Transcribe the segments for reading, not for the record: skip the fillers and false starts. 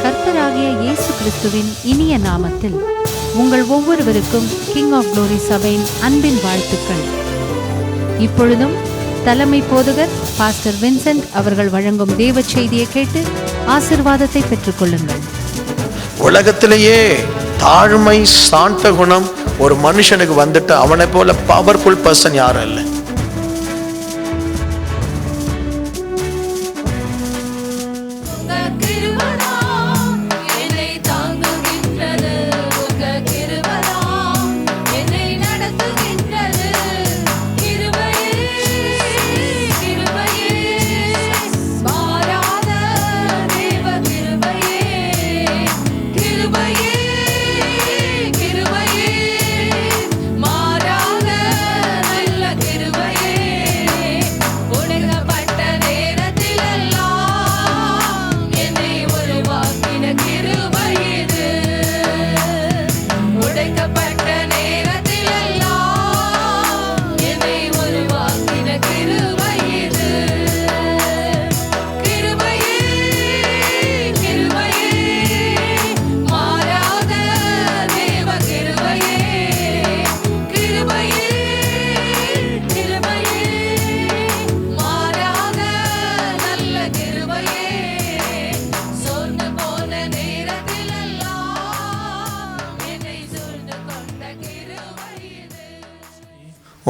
கர்த்தராகிய இயேசு கிறிஸ்துவின் இனிய நாமத்தில் உங்கள் ஒவ்வொருவருக்கும் கிங் ஆஃப் குளோரி சபையின் அன்பின் வாழ்த்துக்கள். இப்பொழுதும் தலைமை போதகர் பாஸ்டர் வின்சென்ட் அவர்கள் வழங்கும் தேவ செய்தியை கேட்டு ஆசீர்வாதத்தை பெற்றுக்கொள்ளுங்கள். உலகத்திலேயே தாழ்மை சாந்த குணம் ஒரு மனுஷனுக்கு வந்துட்டு அவனை போல பவர்ஃபுல் பர்சன் யாரும் இல்லை.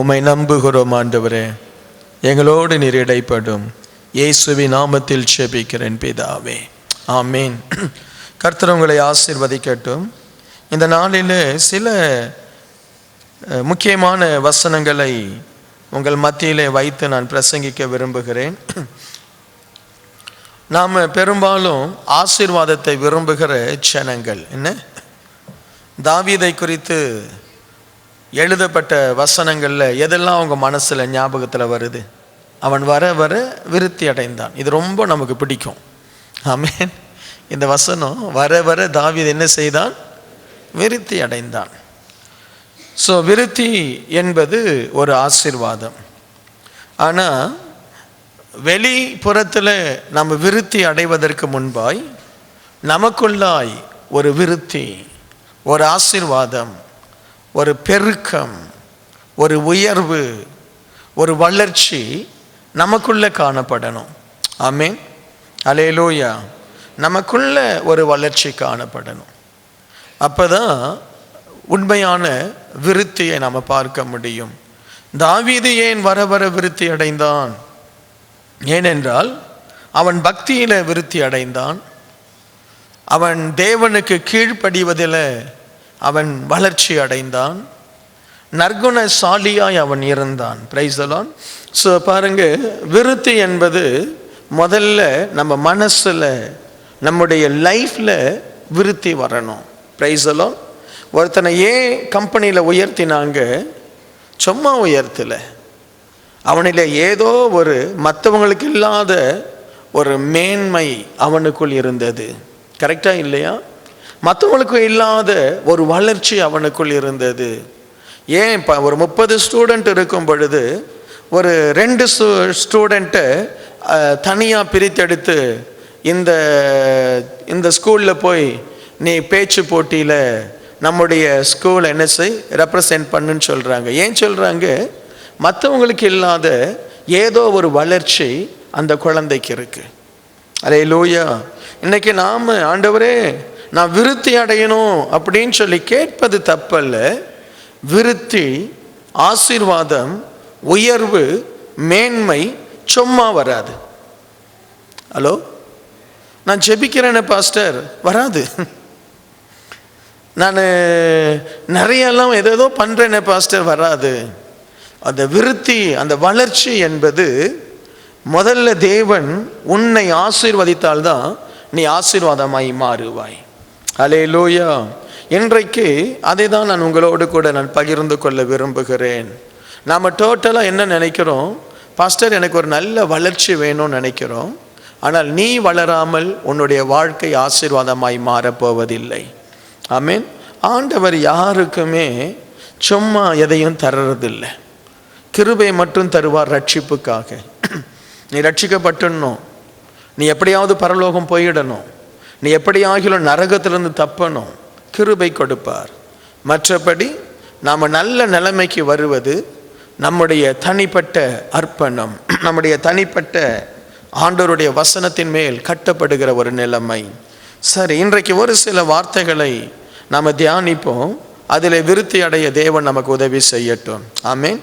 உம்மை நம்புகிறோம் ஆண்டவரே, எங்களோடு நீர் இடைப்படும். இயேசுவின் நாமத்தில் ஜெபிக்கிறேன் பிதாவே, ஆமேன். கர்த்தர் உங்களை ஆசீர்வதிக்கட்டும். இந்த நாளில் சில முக்கியமான வசனங்களை உங்கள் மத்தியிலே வைத்து நான் பிரசங்கிக்க விரும்புகிறேன். நாம் பெரும்பாலும் ஆசீர்வாதத்தை விரும்புகிற ஜனங்கள். என்ன, தாவீதை குறித்து எழுதப்பட்ட வசனங்களில் எதெல்லாம் அவங்க மனசில் ஞாபகத்தில் வருது? அவன் வர வர விருத்தி அடைந்தான். இது ரொம்ப நமக்கு பிடிக்கும். ஆமென். இந்த வசனம் வர வர தாவீது என்ன செய்தான்? விருத்தி அடைந்தான். ஸோ விருத்தி என்பது ஒரு ஆசீர்வாதம். ஆனால் வெளிப்புறத்தில் நம்ம விருத்தி அடைவதற்கு முன்பாய் நமக்குள்ளாய் ஒரு விருத்தி, ஒரு ஆசீர்வாதம், ஒரு பெருக்கம், ஒரு உயர்வு, ஒரு வளர்ச்சி நமக்குள்ள காணப்படணும். ஆமென், அல்லேலூயா. நமக்குள்ள ஒரு வளர்ச்சி காணப்படணும். அப்போதான் உண்மையான விருத்தியை நம்ம பார்க்க முடியும். தாவீது ஏன் வர வர விருத்தி அடைந்தான்? ஏனென்றால் அவன் பக்தியில விருத்தி அடைந்தான். அவன் தேவனுக்கு கீழ்ப்படிவதில் அவன் வளர்ச்சி அடைந்தான். நற்குணசாலியாய் அவன் இருந்தான். Price the Lord. ஸோ பாருங்க, விருத்தி என்பது முதல்ல நம்ம மனசில், நம்முடைய லைஃப்பில் விருத்தி வரணும். Price the Lord. ஒருத்தனை ஏன் கம்பெனியில் உயர்த்தினாங்க? சும்மா உயர்த்தலை. அவனில் ஏதோ ஒரு மற்றவங்களுக்கு இல்லாத ஒரு மேன்மை அவனுக்குள் இருந்தது. கரெக்டாக இல்லையா? மற்றவங்களுக்கு இல்லாத ஒரு வளர்ச்சி அவனுக்குள் இருந்தது. ஏன் இப்போ ஒரு 30 ஸ்டூடெண்ட் இருக்கும் பொழுது ஒரு 2 ஸ்டூடெண்ட்டை தனியாக பிரித்தெடுத்து இந்த ஸ்கூலில் போய் நீ பேச்சு போட்டியில் நம்முடைய ஸ்கூலை என்ன செய், ரெப்ரசன்ட் பண்ணுன்னு சொல்கிறாங்க. ஏன் சொல்கிறாங்க? மற்றவங்களுக்கு இல்லாத ஏதோ ஒரு வளர்ச்சி அந்த குழந்தைக்கு இருக்குது. அல்லேலூயா. இன்னைக்கு நாம் ஆண்டவரே நான் விருத்தி அடையணும் அப்படின்னு சொல்லி கேட்பது தப்பல்ல. விருத்தி, ஆசீர்வாதம், உயர்வு, மேன்மை சும்மா வராது. ஹலோ, நான் ஜெபிக்கிறேன்னு பாஸ்டர் வராது. நான் நிறையெல்லாம் ஏதோ பண்ணுறேன்னு பாஸ்டர் வராது. அந்த விருத்தி, அந்த வளர்ச்சி என்பது முதல்ல தேவன் உன்னை ஆசீர்வதித்தால்தான் நீ ஆசீர்வாதமாய் மாறுவாய். அல்லேலூயா. இன்றைக்கு அதை தான் நான் உங்களோடு கூட நான் பகிர்ந்து கொள்ள விரும்புகிறேன். நாம் டோட்டலாக என்ன நினைக்கிறோம்? பாஸ்டர் எனக்கு ஒரு நல்ல வளர்ச்சி வேணும்னு நினைக்கிறோம். ஆனால் நீ வளராமல் உன்னுடைய வாழ்க்கை ஆசீர்வாதமாய் மாறப்போவதில்லை. ஆமென். ஆண்டவர் யாருக்குமே சும்மா எதையும் தர்றதில்லை. கிருபை மட்டும் தருவார் ரட்சிப்புக்காக. நீ ரட்சிக்கப்பட்டுடணும், நீ எப்படியாவது பரலோகம் போயிடணும், நீ எப்படியாகிலும் நரகத்திலிருந்து தப்பணும், கிருபை கொடுப்பார். மற்றபடி நாம் நல்ல நிலைமைக்கு வருவது நம்முடைய தனிப்பட்ட அர்ப்பணம், நம்முடைய தனிப்பட்ட ஆண்டவருடைய வசனத்தின் மேல் கட்டப்படுகிற ஒரு நிலைமை. சரி, இன்றைக்கு ஒரு சில வார்த்தைகளை நாம் தியானிப்போம். அதில் விருத்தி அடைய தேவன் நமக்கு உதவி செய்யட்டும். ஆமென்.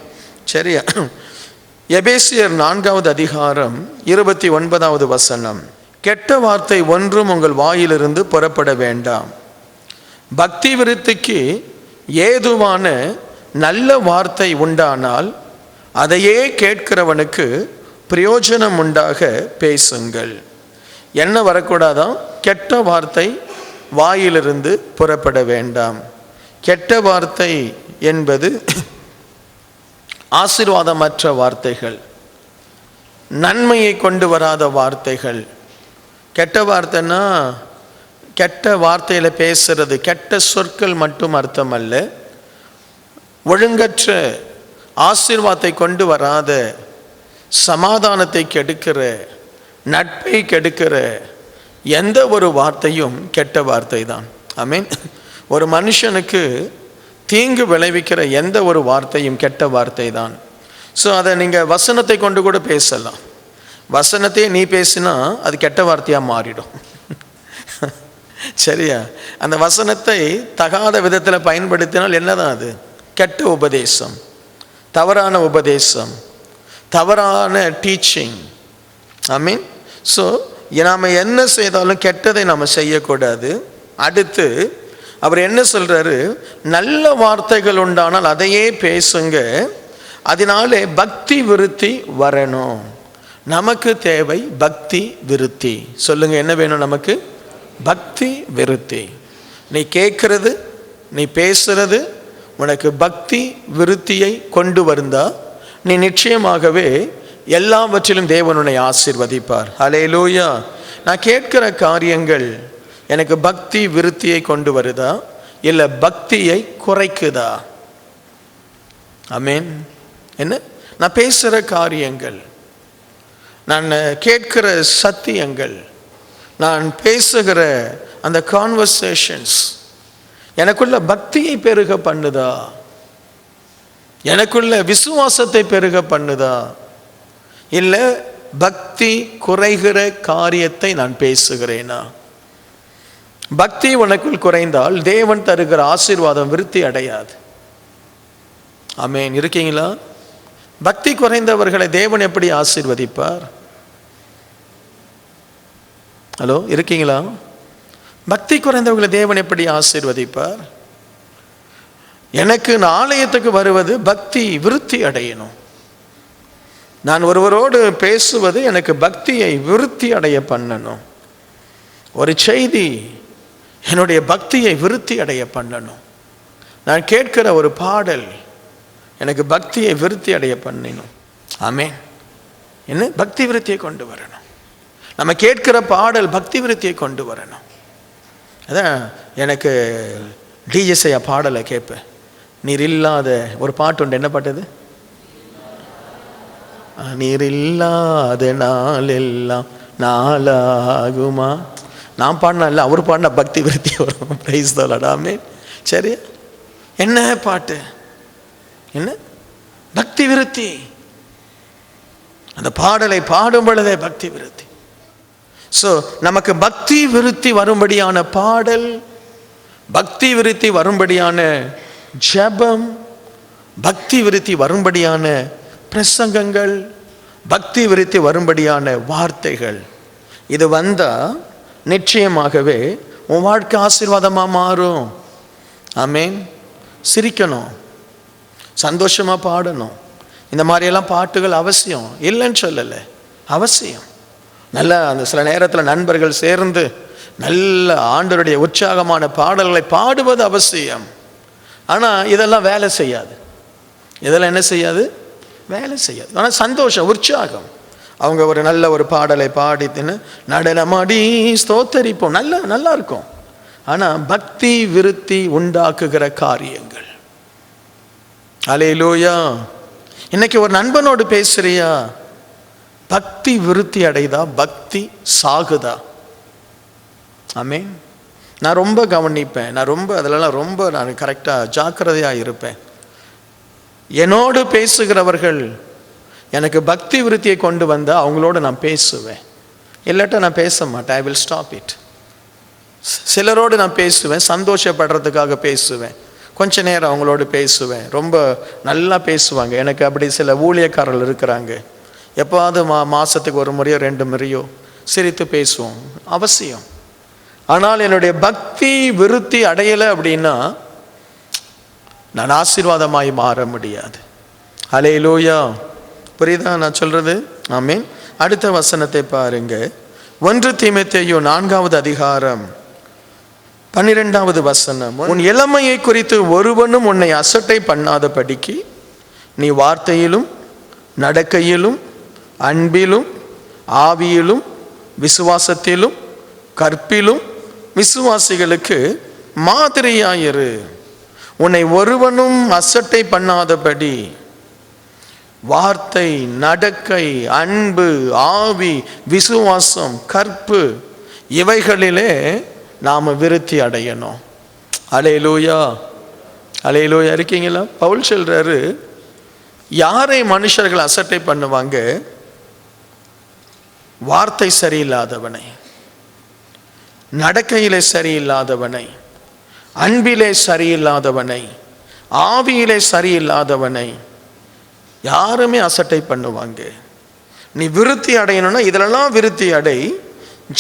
சரியா? எபேசியர் 4வது அதிகாரம் 29வது வசனம். கெட்ட வார்த்தை ஒன்றும் உங்கள் வாயிலிருந்து புறப்பட வேண்டாம். பக்தி விருத்திக்கு ஏதுவான நல்ல வார்த்தை உண்டானால் அதையே கேட்கிறவனுக்கு பிரயோஜனம் உண்டாக பேசுங்கள். என்ன வரக்கூடாதான்? கெட்ட வார்த்தை வாயிலிருந்து புறப்பட வேண்டாம். கெட்ட வார்த்தை என்பது ஆசீர்வாதமற்ற வார்த்தைகள், நன்மையை கொண்டு வராத வார்த்தைகள். கெட்ட வார்த்தைன்னா கெட்ட வார்த்தையில் பேசுறது, கெட்ட சொற்கள் மட்டும் அர்த்தம் அல்ல. ஒழுங்கற்ற ஆசீர்வாதத்தை கொண்டு வராத, சமாதானத்தை கெடுக்கிற, நட்பை கெடுக்கிற எந்த ஒரு வார்த்தையும் கெட்ட வார்த்தை தான். ஆமென். ஒரு மனுஷனுக்கு தீங்கு விளைவிக்கிற எந்த ஒரு வார்த்தையும் கெட்ட வார்த்தை தான். ஸோ அதை நீங்கள் வசனத்தை கொண்டு கூட பேசலாம். வசனத்தையே நீ பேசினா அது கெட்ட வார்த்தையாக மாறிடும். சரியா? அந்த வசனத்தை தகாத விதத்தில் பயன்படுத்தினால் என்னதான் அது? கெட்ட உபதேசம், தவறான உபதேசம், தவறான டீச்சிங். ஐ மீன், ஸோ நாம் என்ன செய்தாலும் கெட்டதை நாம் செய்யக்கூடாது. அடுத்து அவர் என்ன சொல்றாரு? நல்ல வார்த்தைகள் உண்டானால் அதையே பேசுங்க, அதனாலே பக்தி விருத்தி வரணும். நமக்கு தேவை பக்தி விருத்தி. சொல்லுங்க, என்ன வேணும் நமக்கு? பக்தி விருத்தி. நீ கேட்கறது, நீ பேசுறது உனக்கு பக்தி விருத்தியை கொண்டு வந்தா நீ நிச்சயமாகவே எல்லாவற்றிலும் தேவன் உன்னை ஆசீர்வதிப்பார். ஹல்லேலூயா. நான் கேட்கிற காரியங்கள் எனக்கு பக்தி விருத்தியை கொண்டு வருதா, இல்லை பக்தியை குறைக்குதா? ஆமென். என்ன நான் பேசுகிற காரியங்கள், நான் கேட்கிற சத்தியங்கள், நான் பேசுகிற அந்த கான்வர்சேஷன்ஸ் எனக்குள்ள பக்தியை பெருக பண்ணுதா, எனக்குள்ள விசுவாசத்தை பெருக பண்ணுதா, இல்லை பக்தி குறைகிற காரியத்தை நான் பேசுகிறேனா? பக்தி உனக்குள் குறைந்தால் தேவன் தருகிற ஆசீர்வாதம் விருத்தி அடையாது. ஆமென். இருக்கீங்களா? பக்தி குறைந்தவர்களை தேவன் எப்படி ஆசீர்வதிப்பார்? ஹலோ, இருக்கீங்களா? பக்தி குறைந்தவர்களை தேவன் எப்படி ஆசீர்வதிப்பார்? எனக்கு ஆலயத்துக்கு வருவது பக்தி விருத்தி அடையணும். நான் ஒருவரோடு பேசுவது எனக்கு பக்தியை விருத்தி அடைய பண்ணணும். ஒரு செய்தி என்னுடைய பக்தியை விருத்தி அடைய பண்ணணும். நான் கேட்கிற ஒரு பாடல் எனக்கு பக்தியை விருத்தி அடைய பண்ணணும். ஆமென். என்ன? பக்தி விருத்தியை கொண்டு வரணும். நம்ம கேட்கிற பாடல் பக்தி விருத்தியை கொண்டு வரணும். அதான் எனக்கு டிஜெஸ்ஐயா பாடலை கேட்பேன். நீர் இல்லாத ஒரு பாட்டு உண்டு. என்ன பாட்டுது? நீர் இல்லாத நாள் எல்லாம் நாளாகுமா. நான் பாடினா இல்லை, அவர் பாடினா பக்தி விருத்தி வரும். Praise the Lord. ஆமென். சரி, என்ன பாட்டு? என்ன? பக்தி விருத்தி. அந்த பாடலை பாடும் பொழுதே பக்தி விருத்தி. ஸோ நமக்கு பக்தி விருத்தி வரும்படியான பாடல், பக்தி விருத்தி வரும்படியான ஜெபம், பக்தி விருத்தி வரும்படியான பிரசங்கங்கள், பக்தி விருத்தி வரும்படியான வார்த்தைகள், இது வந்தால் நிச்சயமாகவே உன் வாழ்க்கை ஆசீர்வாதமாக மாறும். ஆமென். சிரிக்கணும், சந்தோஷமாக பாடணும். இந்த மாதிரியெல்லாம் பாட்டுகள் அவசியம், இல்லைன்னு சொல்லலை, அவசியம். நல்ல அந்த சில நேரத்தில் நண்பர்கள் சேர்ந்து நல்ல ஆண்டவருடைய உற்சாகமான பாடல்களை பாடுவது அவசியம். ஆனால் இதெல்லாம் வேலை செய்யாது. இதெல்லாம் என்ன செய்யாது? வேலை செய்யாது. ஆனால் சந்தோஷம், உற்சாகம். அவங்க ஒரு நல்ல ஒரு பாடலை பாடித்துன்னு நடனமாடி ஸ்தோத்தரிப்போம், நல்லா இருக்கும். ஆனால் பக்தி விருத்தி உண்டாக்குகிற காரியங்கள். அல்லேலூயா. இன்னைக்கு ஒரு நண்பனோடு பேசுறியா? பக்தி விருத்தி அடைதா, பக்தி சாகுதா? ஆமென். நான் ரொம்ப கவனிப்பேன், அதிலெல்லாம் ரொம்ப நான் கரெக்டாக ஜாக்கிரதையாக இருப்பேன். என்னோடு பேசுகிறவர்கள் எனக்கு பக்தி விருத்தியை கொண்டு வந்தால் அவங்களோட நான் பேசுவேன், இல்லாட்டா நான் பேச மாட்டேன். I will stop it. சிலரோடு நான் பேசுவேன், சந்தோஷப்படுறதுக்காக பேசுவேன், கொஞ்ச நேரம் அவங்களோடு பேசுவேன், ரொம்ப நல்லா பேசுவாங்க. எனக்கு அப்படி சில ஊழியக்காரர்கள் இருக்கிறாங்க. எப்போவாவது மாதத்துக்கு ஒரு முறையோ 2 முறையோ சிரித்து பேசுவோம், அவசியம். ஆனால் என்னுடைய பக்தி விருத்தி அடையலை அப்படின்னா நான் ஆசீர்வாதமாய் மாற முடியாது. ஹல்லேலூயா. புரியுதா நான் சொல்றது? ஆமென். அடுத்த வசனத்தை பாருங்க. 1 தீமோத்தேயு 4வது அதிகாரம் 12வது வசனம். உன் இளமையை குறித்து ஒருவனும் உன்னை அசட்டை பண்ணாதபடிக்கு நீ வார்த்தையிலும் நடக்கையிலும் அன்பிலும் ஆவியிலும் விசுவாசத்திலும் கற்பிலும் விசுவாசிகளுக்கு மாதிரியாயிரு. உன்னை ஒருவனும் அசட்டை பண்ணாதபடி வார்த்தை, நடக்கை, அன்பு, ஆவி, விசுவாசம், கற்பு இவைகளிலே நாம் விருத்தி அடையணும். அல்லேலூயா. அல்லேலூயா. இருக்கீங்களா? பவுல் சொல்றாரு, யாரை மனுஷர்கள் அசட்டை பண்ணுவாங்க? வார்த்தை சரியில்லாதவனை, நடக்கையிலே சரியில்லாதவனை, அன்பிலே சரியில்லாதவனை, ஆவியிலே சரியில்லாதவனை யாருமே அசட்டை பண்ணுவாங்க. நீ விருத்தி அடையணும்னா இதிலெல்லாம் விருத்தி அடை.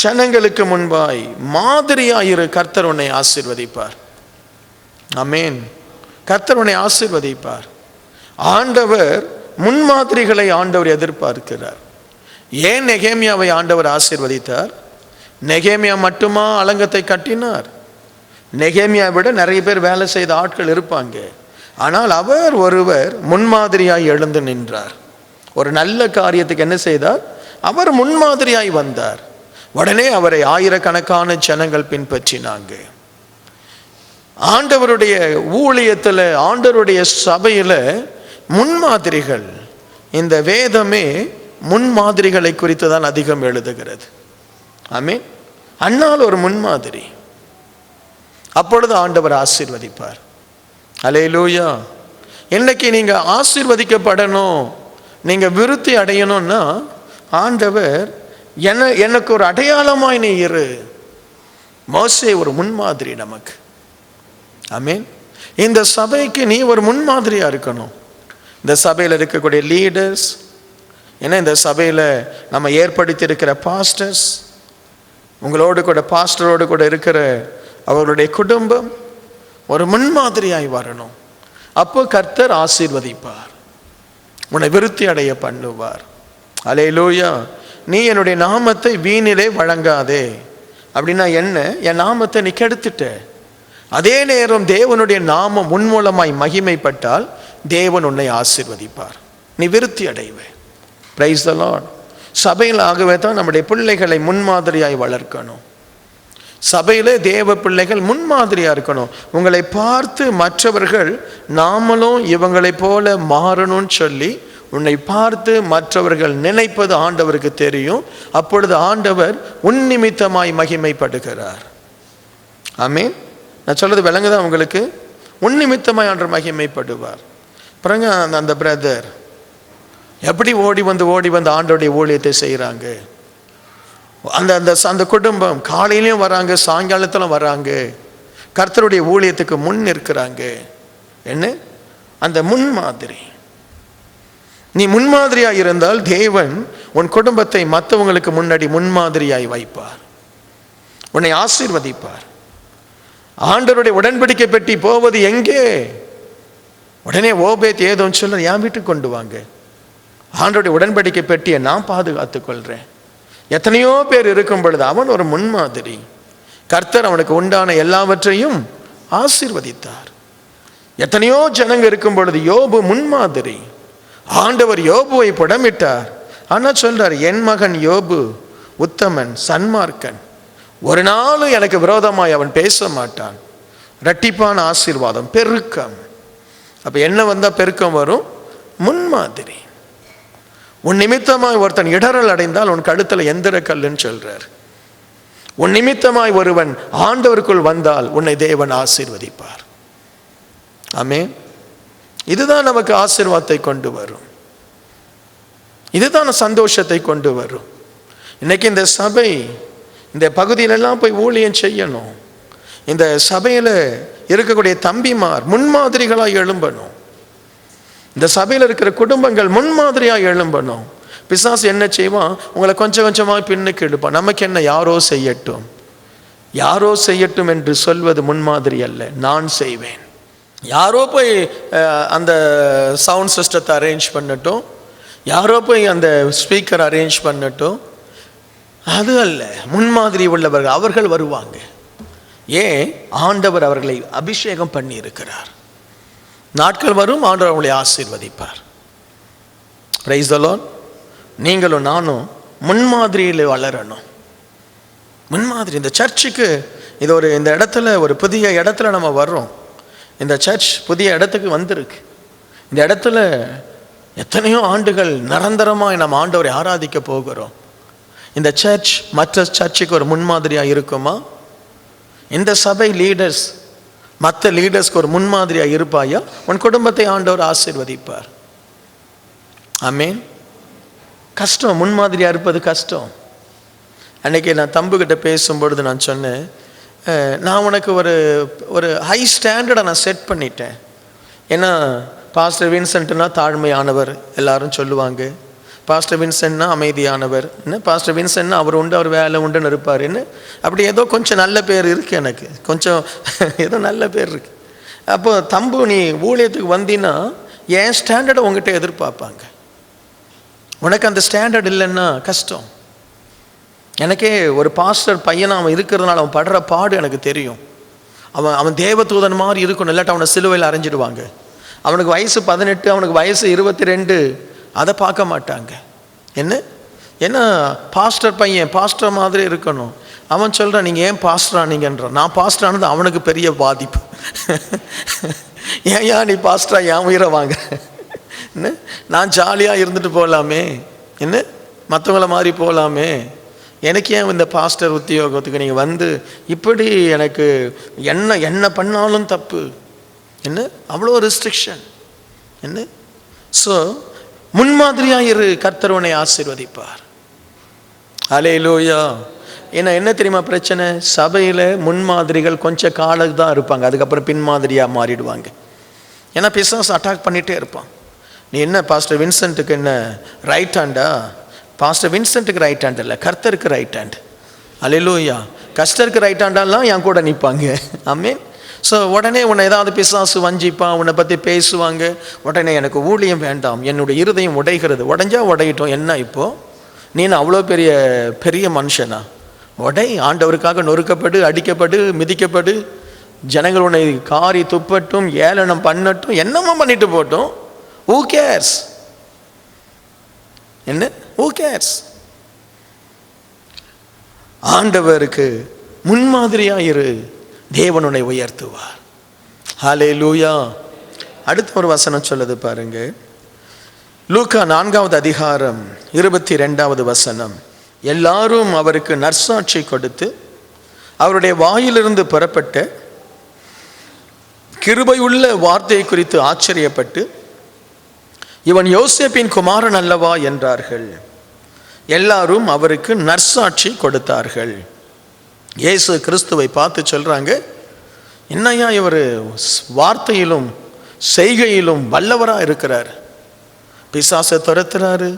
ஜனங்களுக்கு முன்பாய் மாதிரியாயிரு. கர்த்தர் உன்னை ஆசீர்வதிப்பார். ஆமென். கர்த்தர் உன்னை ஆசீர்வதிப்பார். ஆண்டவர் முன்மாதிரிகளை ஆண்டவர் எதிர்பார்க்கிறார். ஏன் நெகேமியாவை ஆண்டவர் ஆசீர்வதித்தார்? நெகேமியா மட்டுமா அலங்கத்தை கட்டினார்? நெகேமியா விட நிறைய பேர் வேலை செய்த ஆட்கள் இருப்பாங்க. ஆனால் அவர் ஒருவர் முன்மாதிரியாய் எழுந்து நின்றார். ஒரு நல்ல காரியத்துக்கு என்ன செய்தார்? அவர் முன்மாதிரியாய் வந்தார். உடனே அவரை ஆயிரக்கணக்கான ஜனங்கள் பின்பற்றினாங்க. ஆண்டவருடைய ஊழியத்தில், ஆண்டவருடைய சபையில் முன்மாதிரிகள், இந்த வேதமே முன்மாதிரிகளை குறித்து தான் அதிகம் எழுதுகிறது. ஆமென். அன்னால் ஒரு முன்மாதிரி. அப்பொழுது ஆண்டவர் ஆசீர்வதிப்பார். அல்லேலூயா. இன்னைக்கு நீங்க ஆசீர்வதிக்கப்படணும், நீங்க விருத்தி அடையணும்னா ஆண்டவர் எனக்கு ஒரு அடையாளமாய் நீ இரு. மோசே ஒரு முன்மாதிரி நமக்கு. ஆமென். இந்த சபைக்கு நீ ஒரு முன்மாதிரியா இருக்கணும். இந்த சபையில் இருக்கக்கூடிய லீடர்ஸ், ஏன்னா இந்த சபையில் நம்ம ஏற்படுத்தி இருக்கிற பாஸ்டர்ஸ், உங்களோடு கூட பாஸ்டரோடு கூட இருக்கிற அவர்களுடைய குடும்பம் ஒரு முன்மாதிரியாய் வரணும். அப்போ கர்த்தர் ஆசீர்வதிப்பார், உன்னை விருத்தி அடைய பண்ணுவார். அல்லேலூயா. நீ என்னுடைய நாமத்தை வீணிலே வழங்காதே அப்படின்னா என்ன? என் நாமத்தை நீ கெடுத்துட்ட. அதே நேரம் தேவனுடைய நாமம் முன்மூலமாய் மகிமைப்பட்டால் தேவன் உன்னை ஆசீர்வதிப்பார், நீ விருத்தி அடைவே. Price the Lord. சபையில் ஆகவே தான் நம்முடைய பிள்ளைகளை முன்மாதிரியாய் வளர்க்கணும். சபையிலே தேவ பிள்ளைகள் முன்மாதிரியா இருக்கணும். உங்களை பார்த்து மற்றவர்கள் நாமளும் இவங்களை போல மாறணும்னு சொல்லி உன்னை பார்த்து மற்றவர்கள் நினைப்பது ஆண்டவருக்கு தெரியும். அப்பொழுது ஆண்டவர் உன் நிமித்தமாய் மகிமைப்படுகிறார். ஆமென். நான் சொல்றது விளங்குதா உங்களுக்கு? உன் நிமித்தமாய் ஆண்டவர் மகிமைப்படுவார். பாருங்க, அந்த பிரதர் எப்படி ஓடி வந்து ஆண்டவருடைய ஊழியத்தை செய்கிறாங்க. அந்த குடும்பம் காலையிலையும் வராங்க, சாயங்காலத்திலும் வராங்க, கர்த்தருடைய ஊழியத்துக்கு முன் நிற்கிறாங்க. என்ன அந்த முன்மாதிரி? நீ முன்மாதிரியாய் இருந்தால் தேவன் உன் குடும்பத்தை மற்றவங்களுக்கு முன்னாடி முன்மாதிரியாய் வைப்பார், உன்னை ஆசீர்வதிப்பார். ஆண்டவருடைய உடன்படிக்கை பெட்டி போவது எங்கே? உடனே ஓபேத் ஏதோன்னு சொல்ல, என் வீட்டுக்கு கொண்டு வாங்க, ஆண்டவருடைய உடன்படிக்கை பெட்டியை நான் பாதுகாத்துக் கொள்றேன். எத்தனையோ பேர் இருக்கும் பொழுது அவன் ஒரு முன்மாதிரி. கர்த்தர் அவனுக்கு உண்டான எல்லாவற்றையும் ஆசீர்வதித்தார். எத்தனையோ ஜனங்க இருக்கும் பொழுது யோபு முன்மாதிரி. ஆண்டவர் யோபுவை புடமிட்டார். ஆனால் சொல்றார், என் மகன் யோபு உத்தமன், சன்மார்க்கன், ஒரு நாளும் எனக்கு விரோதமாய் அவன் பேச மாட்டான். இரட்டிப்பான ஆசீர்வாதம், பெருக்கம். அப்ப என்ன வந்தா பெருக்கம் வரும்? முன்மாதிரி. உன் நிமித்தமாய் ஒருத்தன் இடறல் அடைந்தால் உன் கழுத்தில் எந்திர கல்லுன்னு சொல்றார். உன் நிமித்தமாய் ஒருவன் ஆண்டவருக்குள் வந்தால் உன்னை தேவன் ஆசீர்வதிப்பார். ஆமென். இதுதான் நமக்கு ஆசீர்வாதத்தை கொண்டு வரும். இதுதான் சந்தோஷத்தை கொண்டு வரும். இன்னைக்கு இந்த சபை இந்த பகுதியிலெல்லாம் போய் ஊழியம் செய்யணும். இந்த சபையில் இருக்கக்கூடிய தம்பிமார் முன்மாதிரிகளாக எழும்பணும். இந்த சபையில் இருக்கிற குடும்பங்கள் முன்மாதிரியாக எழும்பணும். பிசாசு என்ன செய்வான்? உங்களை கொஞ்சம் கொஞ்சமாக பின்னுக்கு எடுப்பான். நமக்கு என்ன, யாரோ செய்யட்டும், யாரோ செய்யட்டும் என்று சொல்வது முன்மாதிரி அல்ல. நான் செய்வேன். யாரோ போய் அந்த சவுண்ட் சிஸ்டத்தை அரேஞ்ச் பண்ணட்டும், யாரோ போய் அந்த ஸ்பீக்கர் அரேஞ்ச் பண்ணட்டும், அது அல்ல. முன்மாதிரி உள்ளவர்கள் அவர்கள் வருவாங்க. ஏன்? ஆண்டவர் அவர்களை அபிஷேகம் பண்ணி இருக்கிறார். நாட்கள் வரும், ஆண்டவர் அவர்களை ஆசீர்வதிப்பார். Price the Lord. நீங்களும் நானும் முன்மாதிரியில் வளரணும். முன்மாதிரி. இந்த சர்ச்சுக்கு இது ஒரு இந்த இடத்துல ஒரு புதிய இடத்துல நம்ம வர்றோம். இந்த சர்ச் புதிய இடத்துக்கு வந்திருக்கு. இந்த இடத்துல எத்தனையோ ஆண்டுகள் நிரந்தரமாக நம்ம ஆண்டவரை ஆராதிக்க போகிறோம். இந்த சர்ச் மற்ற சர்ச்சுக்கு ஒரு முன்மாதிரியாக இருக்குமா? இந்த சபை லீடர்ஸ் மற்ற லீடர்ஸ்க்கு ஒரு முன்மாதிரியாக இருப்பாயா? உன் குடும்பத்தை ஆண்டவர் ஆசீர்வதிப்பார். ஆமென். கஷ்டம், முன்மாதிரியாக இருப்பது கஷ்டம். அன்னைக்கு நான் தம்புக்கிட்ட பேசும்பொழுது நான் சொன்னேன், நான் உனக்கு ஒரு ஒரு ஹை ஸ்டாண்டர்டை நான் செட் பண்ணிட்டேன். ஏன்னா பாஸ்டர் வின்சென்ட்னா தாழ்மையானவர் எல்லாரும் சொல்லுவாங்க. பாஸ்டர் வின்சென்ட்னா அமைதியானவர், என்ன பாஸ்டர் வின்சென்ட்னா அவர் உண்டு, அவர் வேலை உண்டுன்னு இருப்பார். என்ன அப்படி ஏதோ கொஞ்சம் நல்ல பேர் இருக்குது எனக்கு, கொஞ்சம் ஏதோ நல்ல பேர் இருக்குது. அப்போ தம்பு நீ ஊழியத்துக்கு வந்தீன்னா என் ஸ்டாண்டர்டை உங்ககிட்ட எதிர்பார்ப்பாங்க. உனக்கு அந்த ஸ்டாண்டர்ட் இல்லைன்னா கஷ்டம். எனக்கே ஒரு பாஸ்டர் பையனை அவன் இருக்கிறதுனால அவன் படுற பாடு எனக்கு தெரியும். அவன் தேவதூதன் மாதிரி இருக்கணும், இல்லாட்ட அவனை சிலுவையில் அரைஞ்சிடுவாங்க. அவனுக்கு வயசு 18, அவனுக்கு வயசு 22, அதை பார்க்க மாட்டாங்க. என்ன? ஏன்னா பாஸ்டர் பையன் பாஸ்டர் மாதிரி இருக்கணும். அவன் சொல்கிறான், நீங்கள் ஏன் பாஸ்டர் ஆனீங்கன்றான். நான் பாஸ்டர் ஆனது அவனுக்கு பெரிய பாதிப்பு. ஏன் நீ பாஸ்டரா என் உயிரை வாங்க? என்ன, நான் ஜாலியாக இருந்துட்டு போகலாமே, என்ன மற்றவங்கள மாதிரி போகலாமே, எனக்கு ஏன் இந்த பாஸ்டர் உத்தியோகத்துக்கு நீங்கள் வந்து இப்படி எனக்கு என்ன பண்ணாலும் தப்பு, என்ன அவ்வளோ ரெஸ்ட்ரிக்ஷன், என்ன? ஸோ முன்மாதிரியாக இரு, கர்த்தர் உன்னை ஆசீர்வதிப்பார். அல்லேலூயா. ஏன்னா என்ன தெரியுமா பிரச்சனை? சபையில் முன்மாதிரிகள் கொஞ்சம் காலம் தான் இருப்பாங்க, அதுக்கப்புறம் பின்மாதிரியாக மாறிடுவாங்க. ஏன்னா பிசாசு அட்டாக் பண்ணிகிட்டே இருப்பான். நீ என்ன பாஸ்டர் வின்சென்ட்டுக்கு என்ன ரைட் ஹேண்டா? பாஸ்டர் வின்சென்ட்டுக்கு ரைட் ஹேண்ட் இல்லை, கர்த்தருக்கு ரைட் ஹேண்ட். அல்லேலூயா. கர்த்தருக்கு ரைட் ஹேண்டாலாம் என் கூட நிற்பாங்க. ஆமென். ஸோ உடனே உன்னை ஏதாவது பிசாசு வஞ்சிப்பான், உன்னை பற்றி பேசுவாங்க. உடனே எனக்கு ஊழியம் வேண்டாம், என்னுடைய இருதயம் உடைகிறது. உடைஞ்சா உடையிட்டோம், என்ன இப்போது நீ அவ்வளோ பெரிய மனுஷனா? உடை. ஆண்டவருக்காக நொறுக்கப்படு, அடிக்கப்படு, மிதிக்கப்படு, ஜனங்கள் உன்னை காரி துப்பட்டும், ஏளனம் பண்ணட்டும், என்னமோ பண்ணிட்டு போட்டோம். Who cares? என்ன? Who cares? ஆண்டவருக்கு முன்மாதிரியாக இரு, தேவன் உன்னை உயர்த்துவார். ஹல்லேலூயா. அடுத்த ஒரு வசனம் சொல்லுது பாருங்க. லூக்கா 4வது அதிகாரம் 22வது வசனம். எல்லாரும் அவருக்கு நற்சாட்சி கொடுத்து அவருடைய வாயிலிருந்து புறப்பட்ட கிருபையுள்ள வார்த்தை குறித்து ஆச்சரியப்பட்டு, இவன் யோசேப்பின் குமாரன் அல்லவா என்றார்கள். எல்லாரும் அவருக்கு நற்சாட்சி கொடுத்தார்கள். இயேசு கிறிஸ்துவை பார்த்து சொல்றாங்க, என்னையா இவர் வார்த்தையிலும் செய்கையிலும் வல்லவராக இருக்கிறார். பிசாசை துரத்துறாரு,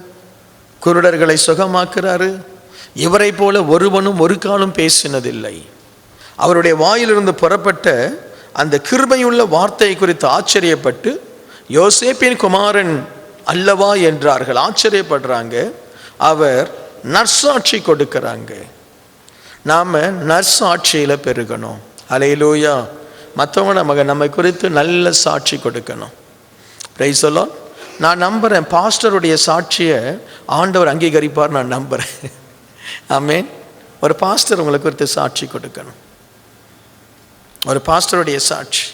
குருடர்களை சுகமாக்குறாரு. இவரை போல ஒருவனும் ஒரு காலம் பேசினதில்லை. அவருடைய வாயிலிருந்து புறப்பட்ட அந்த கிருபையுள்ள வார்த்தை குறித்து ஆச்சரியப்பட்டு, யோசேப்பின் குமாரன் அல்லவா என்றார்கள். ஆச்சரியப்படுறாங்க. அவர் நற்சாட்சி கொடுக்கிறாங்க. நாம் நற்சாட்சியில் பெருகணும். அல்லேலூயா. மற்றவங்க நம்மை குறித்து நல்ல சாட்சி கொடுக்கணும். Price the Lord. நான் நம்புகிறேன் பாஸ்டருடைய சாட்சியை ஆண்டவர் அங்கீகரிப்பார், நான் நம்புகிறேன். ஆமென். ஒரு பாஸ்டர் உங்களை குறித்து சாட்சி கொடுக்கணும். ஒரு பாஸ்டருடைய சாட்சி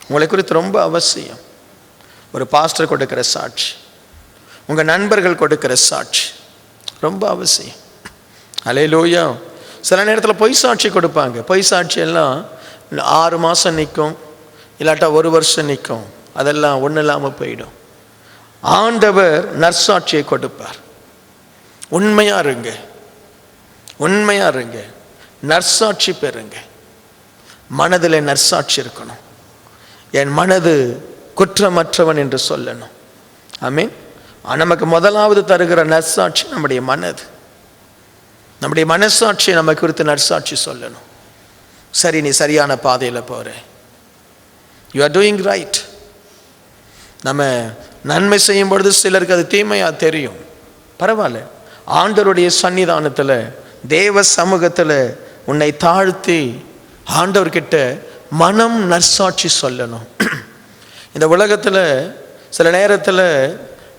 உங்களை குறித்து ரொம்ப அவசியம். ஒரு பாஸ்டர் கொடுக்கிற சாட்சி. உங்கள் நண்பர்கள் கொடுக்கிற சாட்சி ரொம்ப அவசியம். அல்லேலூயா. சில நேரத்தில் பொய் சாட்சி கொடுப்பாங்க. பொய் சாட்சி எல்லாம் 6 மாதம் நிற்கும், இல்லாட்டா 1 வருஷம் நிற்கும். அதெல்லாம் ஒன்றும் இல்லாமல் போயிடும். ஆண்டவர் நற்சாட்சியை கொடுப்பார். உண்மையாக இருங்க, உண்மையாக இருங்க, நற்சாட்சி பெறுங்க. மனதில் நற்சாட்சி இருக்கணும். என் மனது குற்றமற்றவன் என்று சொல்லணும். ஆமீன். நமக்கு முதலாவது தருகிற நற்சாட்சி நம்முடைய மனது. நம்முடைய மனசாட்சியை நம்ம குறித்து நற்சாட்சி சொல்லணும். சரி, நீ சரியான பாதையில் போகிற, யூ ஆர் டூயிங் ரைட். நம்ம நன்மை செய்யும் பொழுது சிலருக்கு அது தீமையாக தெரியும். பரவாயில்ல, ஆண்டவருடைய சன்னிதானத்தில் தேவ சமூகத்தில் உன்னை தாழ்த்தி ஆண்டவர்கிட்ட மனம் நற்சாட்சி சொல்லணும். இந்த உலகத்தில் சில நேரத்தில்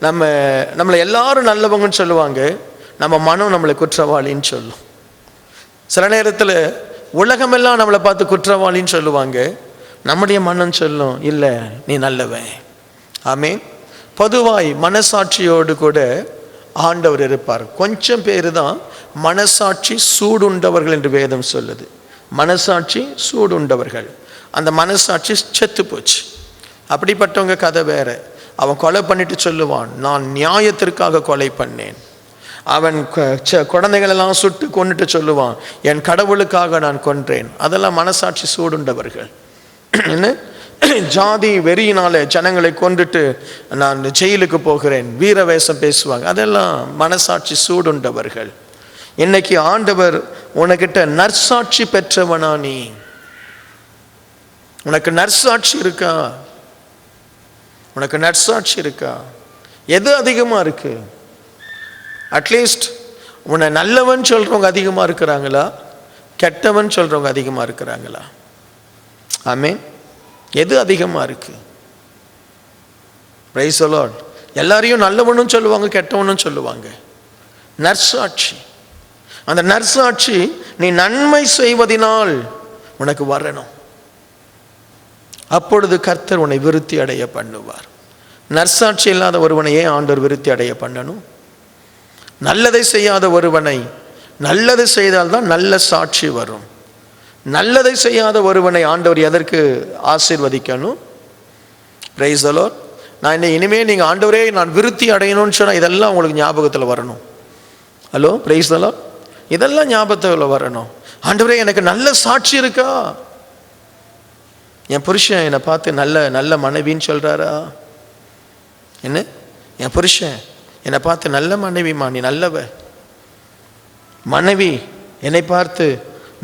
நம்மளை எல்லாரும் நல்லவங்கன்னு சொல்லுவாங்க, நம்ம மனம் நம்மளை குற்றவாளின்னு சொல்லும். சில நேரத்தில் உலகமெல்லாம் நம்மளை பார்த்து குற்றவாளின்னு சொல்லுவாங்க, நம்முடைய மனம் சொல்லும் இல்லை நீ நல்லவன். ஆமீன். பொதுவாய் மனசாட்சியோடு கூட ஆண்டவர் இருப்பார். கொஞ்சம் பேர் தான் மனசாட்சி சூடுண்டவர்கள் என்று வேதம் சொல்லுது. மனசாட்சி சூடுண்டவர்கள், அந்த மனசாட்சி செத்து போச்சு. அப்படிப்பட்டவங்க கதை வேற. அவன் கொலை பண்ணிட்டு சொல்லுவான், நான் நியாயத்திற்காக கொலை பண்ணேன். அவன் குழந்தைகளெல்லாம் சுட்டு கொண்டுட்டு சொல்லுவான், என் கடவுளுக்காக நான் கொன்றேன். அதெல்லாம் மனசாட்சி சூடுண்டவர்கள். என்ன ஜாதி வெறியினால ஜனங்களை கொண்டுட்டு நான் ஜெயிலுக்கு போகிறேன், வீர வேஷம் பேசுவாங்க. அதெல்லாம் மனசாட்சி சூடுண்டவர்கள். இன்னைக்கு ஆண்டவர் உனக்கிட்ட நற்சாட்சி பெற்றவனா? நீ உனக்கு நற்சாட்சி இருக்கா? உனக்கு நற்சாட்சி இருக்கா? எது அதிகமாக இருக்கு? அட்லீஸ்ட் உன்னை நல்லவன் சொல்றவங்க அதிகமாக இருக்கிறாங்களா, கெட்டவன் சொல்றவங்க அதிகமாக இருக்கிறாங்களா? ஆமீன். எது அதிகமாக இருக்கு? Price the Lord. எல்லாரையும் நல்லவனும் சொல்லுவாங்க, கெட்டவனும் சொல்லுவாங்க. நற்சாட்சி, அந்த நற்சாட்சி நீ நன்மை செய்வதினால் உனக்கு வரணும். அப்பொழுது கர்த்தர் உன்னை விருத்தி அடைய பண்ணுவார். நற்சாட்சி இல்லாத ஒருவனை ஏன் ஆண்டவர் விருத்தி அடைய பண்ணணும்? நல்லதை செய்யாத ஒருவனை, நல்லது செய்தால்தான் நல்ல சாட்சி வரும். நல்லதை செய்யாத ஒருவனை ஆண்டவர் எதற்கு ஆசீர்வதிக்கணும்? Price the Lord. நான் இனிமேல் நீங்கள் ஆண்டவரே நான் விருத்தி அடையணும்னு சொன்னால் இதெல்லாம் உங்களுக்கு ஞாபகத்தில் வரணும். Hello, price the Lord. இதெல்லாம் ஞாபகத்தில் வரணும். ஆண்டவரே எனக்கு நல்ல சாட்சி இருக்கா? என் புருஷன் என்னை பார்த்து நல்ல நல்ல மனைவின்னு சொல்கிறாரா? என்ன, என் புருஷன் என்னை பார்த்து நல்ல மனைவிமா, நீ நல்லவ. மனைவி என்னை பார்த்து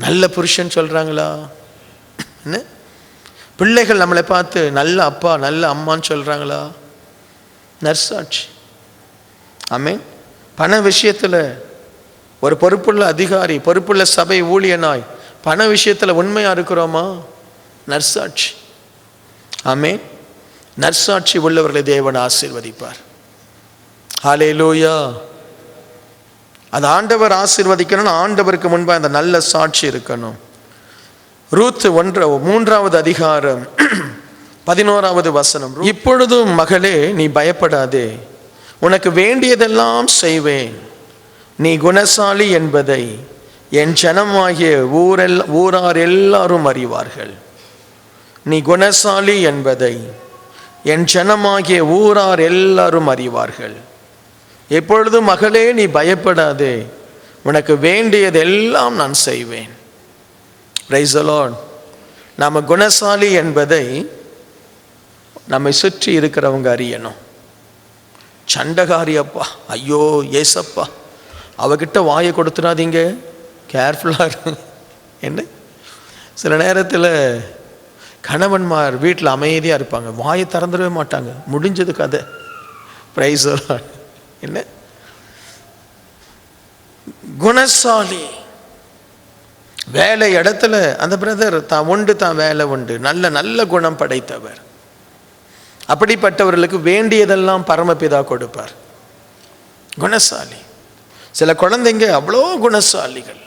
நல்ல புருஷன் சொல்கிறாங்களா? என்ன, பிள்ளைகள் நம்மளை பார்த்து நல்ல அப்பா நல்ல அம்மான்னு சொல்கிறாங்களா? நற்சாட்சி. ஆமீன். பண விஷயத்தில் ஒரு பொறுப்புள்ள அதிகாரி, பொறுப்புள்ள சபை ஊழியனாய் பண விஷயத்தில் உண்மையாக இருக்கிறோமா? நற்சாட்சி. ஆமீன். நற்சாட்சி உள்ளவர்களை தேவன் ஆசீர்வதிப்பார். ஹல்லேலூயா. அது ஆண்டவர் ஆசீர்வதிக்கணும். ஆண்டவருக்கு முன்பாக அந்த நல்ல சாட்சி இருக்கணும். ரூத் 3வது அதிகாரம் 11வது வசனம். இப்பொழுதும் மகளே நீ பயப்படாதே, உனக்கு வேண்டியதெல்லாம் செய்வேன். நீ குணசாலி என்பதை என் ஜனமாகிய ஊரார் எல்லாரும் அறிவார்கள். நீ குணசாலி என்பதை என் ஜனமாகிய ஊரார் எல்லாரும் அறிவார்கள். எப்பொழுதும் மகளே நீ பயப்படாதே, உனக்கு வேண்டியதெல்லாம் நான் செய்வேன். Price the Lord. நாம் குணசாலி என்பதை நம்மை சுற்றி இருக்கிறவங்க அறியணும். சண்டகாரி அப்பா, ஐயோ ஏசப்பா, அவகிட்ட வாயை கொடுத்துடாதீங்க, கேர்ஃபுல்லாக இருக்கு. என்ன, சில நேரத்தில் கணவன்மார் வீட்டில் அமைதியாக இருப்பாங்க, வாயை திறந்துடவே மாட்டாங்க, முடிஞ்சது கதை. Price the Lord. என்ன, குணசாலி. வேலை இடத்துல அந்த பிரதர் தான் உண்டு, தான் வேலை உண்டு, நல்ல நல்ல குணம் படைத்தவர். அப்படிப்பட்டவர்களுக்கு வேண்டியதெல்லாம் பரமபிதா கொடுப்பார். குணசாலி. சில குழந்தைங்க அவ்வளோ குணசாலிகள்.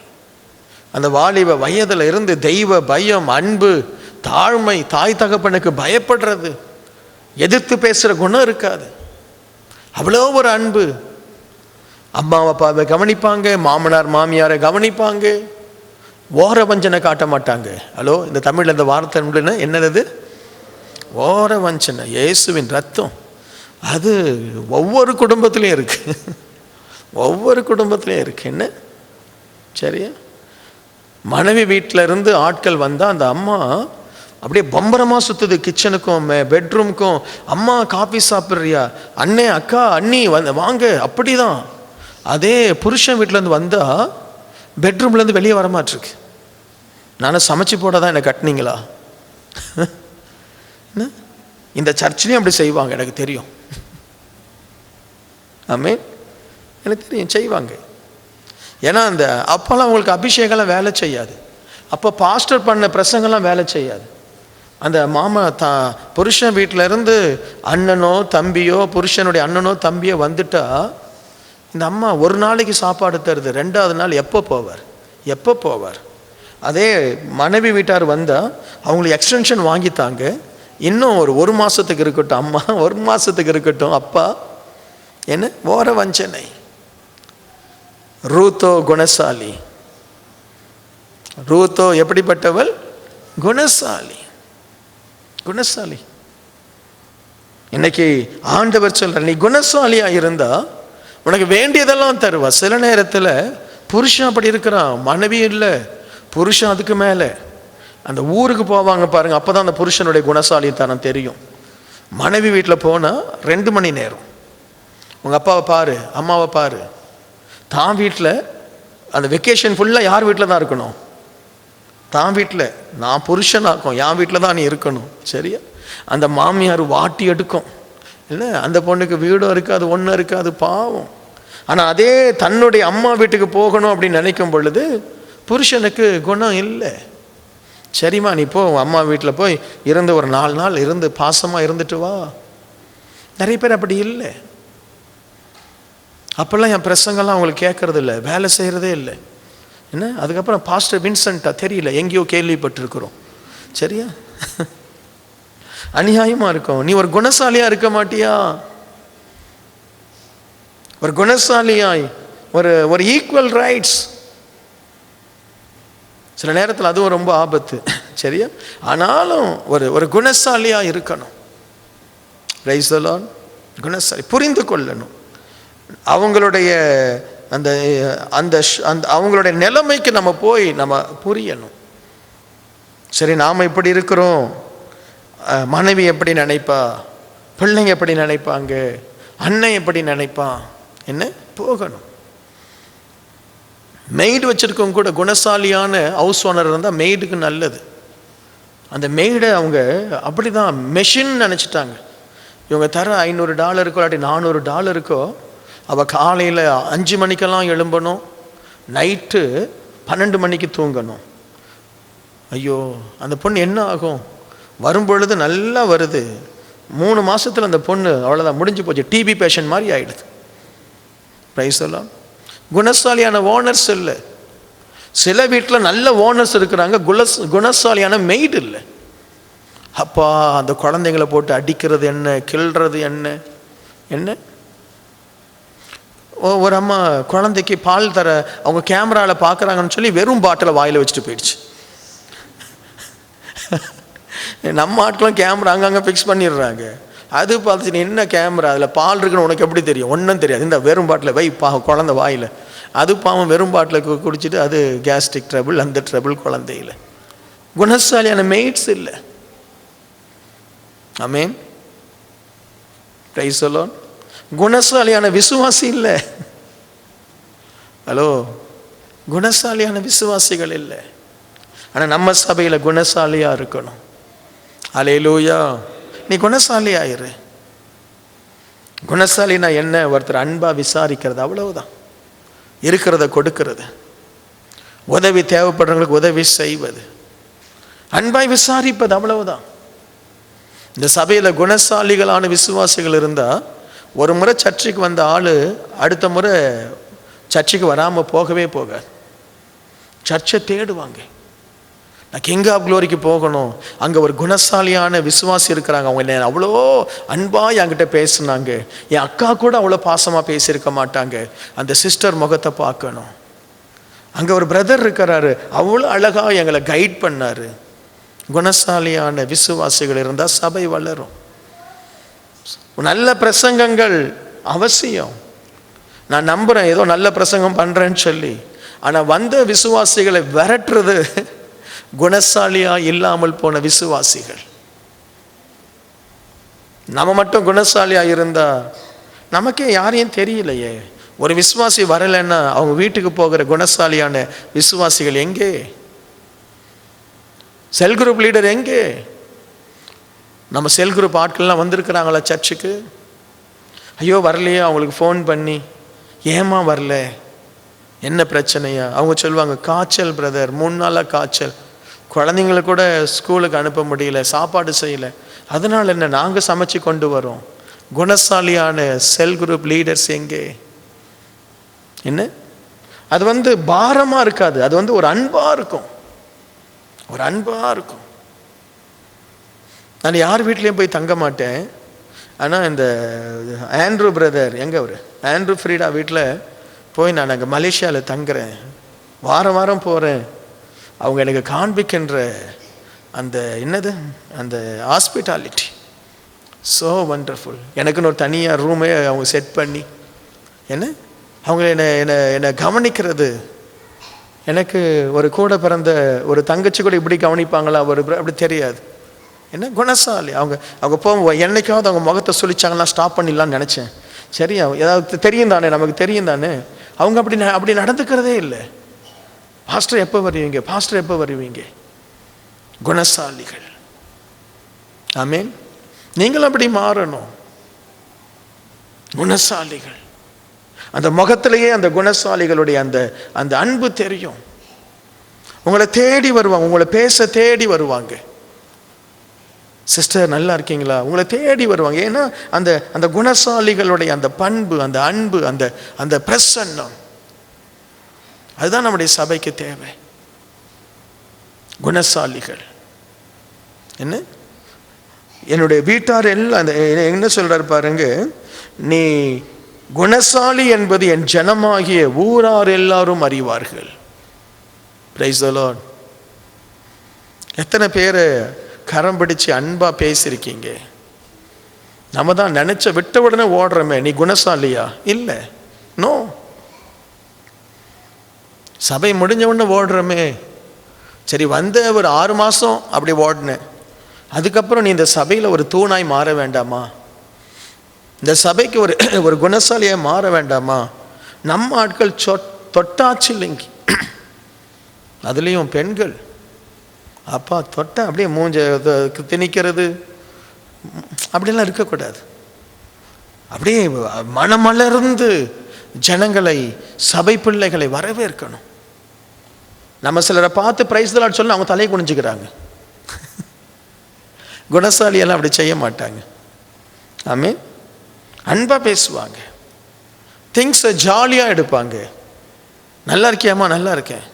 அந்த வாலிப வயதில் இருந்து தெய்வ பயம், அன்பு, தாழ்மை, தாய் தகப்பனுக்கு பயப்படுறது, எதிர்த்து பேசுகிற குணம் இருக்காது. அவ்வளோ ஒரு அன்பு. அம்மா அப்பாவை கவனிப்பாங்க, மாமனார் மாமியாரை கவனிப்பாங்க, ஓர வஞ்சனை காட்ட மாட்டாங்க. ஹலோ, இந்த தமிழில் இந்த வார்த்தை என்னது? ஓர வஞ்சனை. இயேசுவின் ரத்தம் அது ஒவ்வொரு குடும்பத்திலையும் இருக்கு, ஒவ்வொரு குடும்பத்திலையும் இருக்கு. என்ன சரியா? மனைவி வீட்டில் இருந்து ஆட்கள் வந்தால் அந்த அம்மா அப்படியே பம்பரமாக சுற்றுது, கிச்சனுக்கும் பெட்ரூமுக்கும். அம்மா காஃபி சாப்பிட்றியா, அண்ணே அக்கா அண்ணி வாங்க, அப்படி தான். அதே புருஷன் வீட்டிலேருந்து வந்தால் பெட்ரூம்லேருந்து வெளியே வரமாட்டிருக்கு. நானும் சமைச்சு போட தான் என்னை கட்டினீங்களா? இந்த சர்ச்சிலையும் அப்படி செய்வாங்க, எனக்கு தெரியும். ஆமென், எனக்கு தெரியும், செய்வாங்க. ஏன்னா அந்த அப்போல்லாம் அவங்களுக்கு அபிஷேகம்லாம் வேலை செய்யாது. அப்போ பாஸ்டர் பண்ண பிரசங்கெல்லாம் வேலை செய்யாது. அந்த மாமா புருஷன் வீட்டில் இருந்து அண்ணனோ தம்பியோ, புருஷனுடைய அண்ணனோ தம்பியோ வந்துட்டா இந்த அம்மா ஒரு நாளைக்கு சாப்பாடு தருது, 2வது நாள் எப்போ போவார். அதே மனைவி வீட்டார் வந்தால் அவங்களுக்கு எக்ஸ்டென்ஷன் வாங்கித்தாங்க, இன்னும் ஒரு மாதத்துக்கு இருக்கட்டும் அம்மா, 1 மாதத்துக்கு இருக்கட்டும் அப்பா. என்ன ஓர வஞ்சனை. ரூத்தோ குணசாலி. ரூத்தோ எப்படிப்பட்டவள்? குணசாலி. இன்னைக்கு ஆண்டவர் சொல்ற, நீ குணசாலியா இருந்தா உனக்கு வேண்டியதெல்லாம் தருவா. சில நேரத்தில் புருஷன் அப்படி இருக்கிறான், மனைவி இல்லை, புருஷன் அதுக்கு மேலே. அந்த ஊருக்கு போவாங்க பாருங்க, அப்போதான் அந்த புருஷனுடைய குணசாலித்தனம் தெரியும். மனைவி வீட்டில் போனால் 2 மணி நேரம் உங்கள் அப்பாவை பாரு, அம்மாவை பாரு. தான் வீட்டில் அந்த வெக்கேஷன் ஃபுல்லாக யார் வீட்டில் தான் இருக்கணும்? தான் வீட்டில். நான் புருஷனாக்கும், என் வீட்டில் தான் நீ இருக்கணும். சரியா? அந்த மாமியார் வாட்டி எடுக்கும் இல்லை, அந்த பொண்ணுக்கு வீடும் இருக்காது, ஒன்றும் இருக்காது, பாவம். ஆனால் அதே தன்னுடைய அம்மா வீட்டுக்கு போகணும் அப்படின்னு நினைக்கும் பொழுது புருஷனுக்கு குணம் இல்லை. சரிம்மா நீ போ, அம்மா வீட்டில் போய் இருந்து ஒரு 4 நாள் இருந்து பாசமாக இருந்துட்டு வா. நிறைய பேர் அப்படி இல்லை. அப்போல்லாம் என் பிரசங்கெல்லாம் அவங்களுக்கு கேட்கறது இல்லை, வேலை செய்கிறதே இல்லை. என்ன அதுக்கப்புறம் பாஸ்டர் வின்சென்ட்டா தெரியல, எங்கேயோ கேள்விப்பட்டிருக்கிறோம். சரியா? அநியாயமாக இருக்கும். நீ ஒரு குணசாலியாக இருக்க மாட்டியா? ஒரு குணசாலியாய் ஒரு ஈக்குவல் ரைட்ஸ். சில நேரத்தில் அதுவும் ரொம்ப ஆபத்து. சரியா? ஆனாலும் ஒரு குணசாலியாக இருக்கணும். Price the Lord. குணசாலி, புரிந்து கொள்ளணும் அவங்களுடைய அந்த அந்த அவங்களுடைய நிலைமைக்கு நம்ம போய் நம்ம புரியணும். சரி, நாம் இப்படி இருக்கிறோம், மனைவி எப்படி நினைப்பா, பிள்ளைங்க எப்படி நினைப்பாங்க, அண்ணன் எப்படி நினைப்பான், என்ன போகணும். மெய்டு வச்சிருக்கவங்க கூட குணசாலியான ஹவுஸ் ஓனர் இருந்தால் மெய்டுக்கு நல்லது. அந்த மெய்டை அவங்க அப்படி தான் மெஷின் நினச்சிட்டாங்க. இவங்க தர $500 இல்லாட்டி $400 அவள் காலையில் 5 மணிக்கெல்லாம் எழும்பணும், நைட்டு 12 மணிக்கு தூங்கணும். ஐயோ, அந்த பொண்ணு என்ன ஆகும்? வரும்பொழுது நல்லா வருது, 3 மாதத்தில் அந்த பொண்ணு அவ்வளோதான், முடிஞ்சு போச்சு, டிபி பேஷண்ட் மாதிரி ஆகிடுது. பிரைஸ் எல்லாம். குணசாலியான ஓனர்ஸ் இல்லை. சில வீட்டில் நல்ல ஓனர்ஸ் இருக்கிறாங்க, குணசாலியான மெய்டு இல்லை. அப்பா அந்த குழந்தைங்களை போட்டு அடிக்கிறது என்ன, கிள்றது என்ன. என்ன ஒரு அம்மா குழந்தைக்கு பால் தர அவங்க கேமராவில் பார்க்குறாங்கன்னு சொல்லி வெறும் பாட்டிலை வாயில் வச்சுட்டு போயிடுச்சு. நம்ம ஆட்களும் கேமரா அங்கங்கே ஃபிக்ஸ் பண்ணிடுறாங்க. அது பார்த்துச்சு, என்ன கேமரா அதில் பால் இருக்குன்னு உனக்கு எப்படி தெரியும்? ஒன்றும் தெரியாது, இந்த வெறும் பாட்டில் வை குழந்தை வாயில். அது பாவம் வெறும் பாட்டில் குடிச்சிட்டு அது கேஸ்ட்ரிக் ட்ரபிள், அந்த ட்ரபிள் குழந்தையில். குணசாலியான மெய்ட்ஸ் இல்லை. ஆமென், பிரைஸ் தி லார்ட். குணசாலியான விசுவாசி இல்லை. ஹலோ, குணசாலியான விசுவாசிகள் இல்லை. ஆனால் நம்ம சபையில் குணசாலியாக இருக்கணும். அல்லேலூயா. நீ குணசாலியாயிரு. குணசாலினா என்ன? ஒருத்தர் அன்பா விசாரிக்கிறது, அவ்வளவுதான். இருக்கிறத கொடுக்கிறது, உதவி தேவைப்படுறவங்களுக்கு உதவி செய்வது, அன்பாய் விசாரிப்பது, அவ்வளவுதான். இந்த சபையில் குணசாலிகளான விசுவாசிகள் இருந்தால் ஒரு முறை சர்ச்சுக்கு வந்த ஆள் அடுத்த முறை சர்ச்சுக்கு வராமல் போகவே போகாது. சர்ச்சை தேடுவாங்க. நான் கிங் ஆஃப் க்ளோரிக்கு போகணும். அங்கே ஒரு குணசாலியான விசுவாசி இருக்கிறாங்க. அவங்க என்ன அவ்வளோ அன்பாக என்கிட்ட பேசுனாங்க. என் அக்கா கூட அவ்வளோ பாசமாக பேசியிருக்க மாட்டாங்க. அந்த சிஸ்டர் முகத்தை பார்க்கணும். அங்கே ஒரு பிரதர் இருக்கிறாரு, அவ்வளோ அழகாக எங்களை கைட் பண்ணார். குணசாலியான விசுவாசிகள் இருந்தால் சபை வளரும். நல்ல பிரசங்கங்கள் அவசியம். நான் நம்புகிறேன் ஏதோ நல்ல பிரசங்கம் பண்ணுறேன்னு சொல்லி. ஆனால் வந்த விசுவாசிகளை விரட்டுறது குணசாலியாக இல்லாமல் போன விசுவாசிகள். நம்ம மட்டும் குணசாலியாக இருந்தால் நமக்கே யாரையும் தெரியலையே. ஒரு விசுவாசி வரலைன்னா அவங்க வீட்டுக்கு போகிற குணசாலியான விசுவாசிகள் எங்கே? செல் குரூப் லீடர் எங்கே? நம்ம செல் குரூப் ஆட்கள்லாம் வந்திருக்கிறாங்களா சர்ச்சுக்கு? ஐயோ வரலையே. அவங்களுக்கு ஃபோன் பண்ணி ஏமா வரல, என்ன பிரச்சனையா? அவங்க சொல்லுவாங்க காய்ச்சல் பிரதர், 3 நாளாக காய்ச்சல், குழந்தைங்களை கூட ஸ்கூலுக்கு அனுப்ப முடியல, சாப்பாடு செய்யலை. அதனால் என்ன, நாங்கள் சமைச்சு கொண்டு வரோம். குணசாலியான செல் குரூப் லீடர்ஸ் எங்கே? என்ன அது பாரமாக இருக்காது, அது ஒரு அன்பாக இருக்கும். ஒரு அன்பாக இருக்கும். நான் யார் வீட்லேயும் போய் தங்க மாட்டேன். ஆனால் இந்த ஆண்ட்ரூ பிரதர், எங்கே அவர் ஆண்ட்ரூ ஃப்ரீடா வீட்டில் போய் நான் அங்கே மலேசியாவில் தங்குறேன். வாரம் வாரம் போகிறேன். அவங்க எனக்கு காண்பிக்கின்ற அந்த என்னது அந்த ஹாஸ்பிட்டாலிட்டி ஸோ வண்டர்ஃபுல். எனக்குன்னு ஒரு தனியாக ரூமே அவங்க செட் பண்ணி என்ன அவங்க என்னை கவனிக்கிறது. எனக்கு ஒரு கூட பிறந்த ஒரு தங்கச்சி கூட இப்படி கவனிப்பாங்களா அப்படி தெரியாது. என்ன குணசாலி அவங்க. அவங்க போகும்போது என்னைக்காவது அவங்க முகத்தை சொல்லிச்சாங்கன்னா ஸ்டாப் பண்ணிடலான்னு நினச்சேன். சரியா, ஏதாவது தெரியும் தானே, நமக்கு தெரியும் தானே. அவங்க அப்படி நடந்துக்கிறதே இல்லை. பாஸ்டர் எப்போ வருவீங்க, பாஸ்டர் எப்போ வருவீங்க? குணசாலிகள். ஆமேன். நீங்களும் அப்படி மாறணும். குணசாலிகள். அந்த முகத்திலேயே அந்த குணசாலிகளுடைய அந்த அன்பு தெரியும். உங்களை தேடி வருவாங்க, உங்களை பேச தேடி வருவாங்க. சிஸ்டர் நல்லா இருக்கீங்களா, உங்களை தேடி வருவாங்க. ஏன்னா அந்த குணசாலிகளுடைய அந்த பண்பு, அந்த அன்பு, அந்த பிரசன்னம், அதுதான் நம்முடைய சபைக்கு தேவை. குணசாலிகள். என்ன என்னுடைய வீட்டார் எல்லாம் என்ன சொல்றாரு பாருங்க, நீ குணசாலி என்பது என் ஜனமாகிய ஊரார் எல்லாரும் அறிவார்கள். Price the Lord. எத்தனை பேர் கரம் பிடிச்சு அன்பா பேசியிருக்கீங்க? நம்ம தான் நினைச்ச விட்ட உடனே ஓடுறோமே, நீ குணசாலியா? இல்லை, நோ. சபை முடிஞ்ச உடனே ஓடுறோமே. சரி, வந்த ஒரு 6 மாதம் அப்படி ஓடினேன், அதுக்கப்புறம் நீ இந்த சபையில் ஒரு தூணாய் மாற வேண்டாமா? இந்த சபைக்கு ஒரு குணசாலியாக மாற வேண்டாமா? நம்ம ஆட்கள் தொட்டாச்சு இல்லைங்க. அதுலேயும் பெண்கள், அப்பா தொட்ட அப்படியே மூஞ்ச திணிக்கிறது அப்படிலாம் இருக்கக்கூடாது. அப்படியே மனமலர்ந்து ஜனங்களை, சபை பிள்ளைகளை வரவேற்கணும். நம்ம சிலரை பார்த்து பிரைஸ் தி லார்ட் சொல்ல அவங்க தலையை குனிஞ்சுக்கிறாங்க. குணசாலியெல்லாம் அப்படி செய்ய மாட்டாங்க. ஆமென். அன்பா பேசுவாங்க. திங்ஸை ஜாலியாக எடுப்பாங்க. நல்லா இருக்கியாம்மா? நல்லா இருக்கேன்.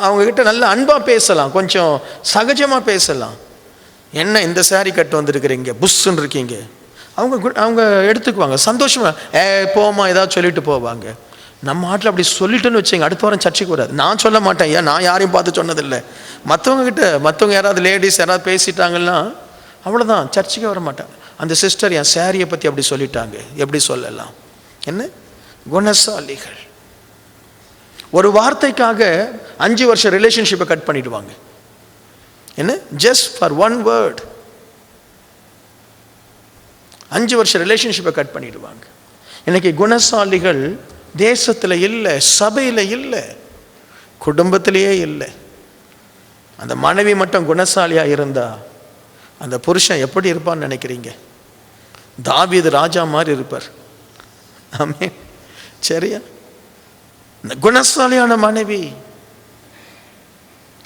அவங்கக்கிட்ட நல்லா அன்பாக பேசலாம், கொஞ்சம் சகஜமாக பேசலாம். என்ன இந்த சாரி கட்டு வந்துருக்குறீங்க, புஷ்ஷுன்னு இருக்கீங்க, அவங்க எடுத்துக்குவாங்க சந்தோஷமாக. போமா ஏதாவது சொல்லிட்டு போவாங்க. நம்ம ஆட்டில் அப்படி சொல்லிட்டுன்னு வச்சுங்க, அடுத்த வாரம் சர்ச்சைக்கு வராது. நான் சொல்ல மாட்டேன், ஏன் நான் யாரையும் பார்த்து சொன்னதில்லை. மற்றவங்க யாராவது லேடிஸ் யாராவது பேசிட்டாங்கன்னா அவ்வளோதான், சர்ச்சைக்கு வர மாட்டாங்க. அந்த சிஸ்டர் என் சாரியை பற்றி அப்படி சொல்லிட்டாங்க, எப்படி சொல்லலாம்? என்ன குணசாலிகள். ஒரு வார்த்தைக்காக 5 வருஷம் ரிலேஷன்ஷிப்பை கட் பண்ணிடுவாங்க. என்ன, ஜஸ்ட் ஃபார் 1 வேர்ட் 5 வருஷம் ரிலேஷன்ஷிப்பை கட் பண்ணிடுவாங்க. இன்னைக்கு குணசாலிகள் தேசத்தில் இல்லை, சபையில் இல்லை, குடும்பத்திலேயே இல்லை. அந்த மனைவி மட்டும் குணசாலியாக இருந்தா அந்த புருஷன் எப்படி இருப்பான்னு நினைக்கிறீங்க? தாவீது ராஜா மாதிரி இருப்பார். ஆமென். சரியா? குணசாலியான மனைவி,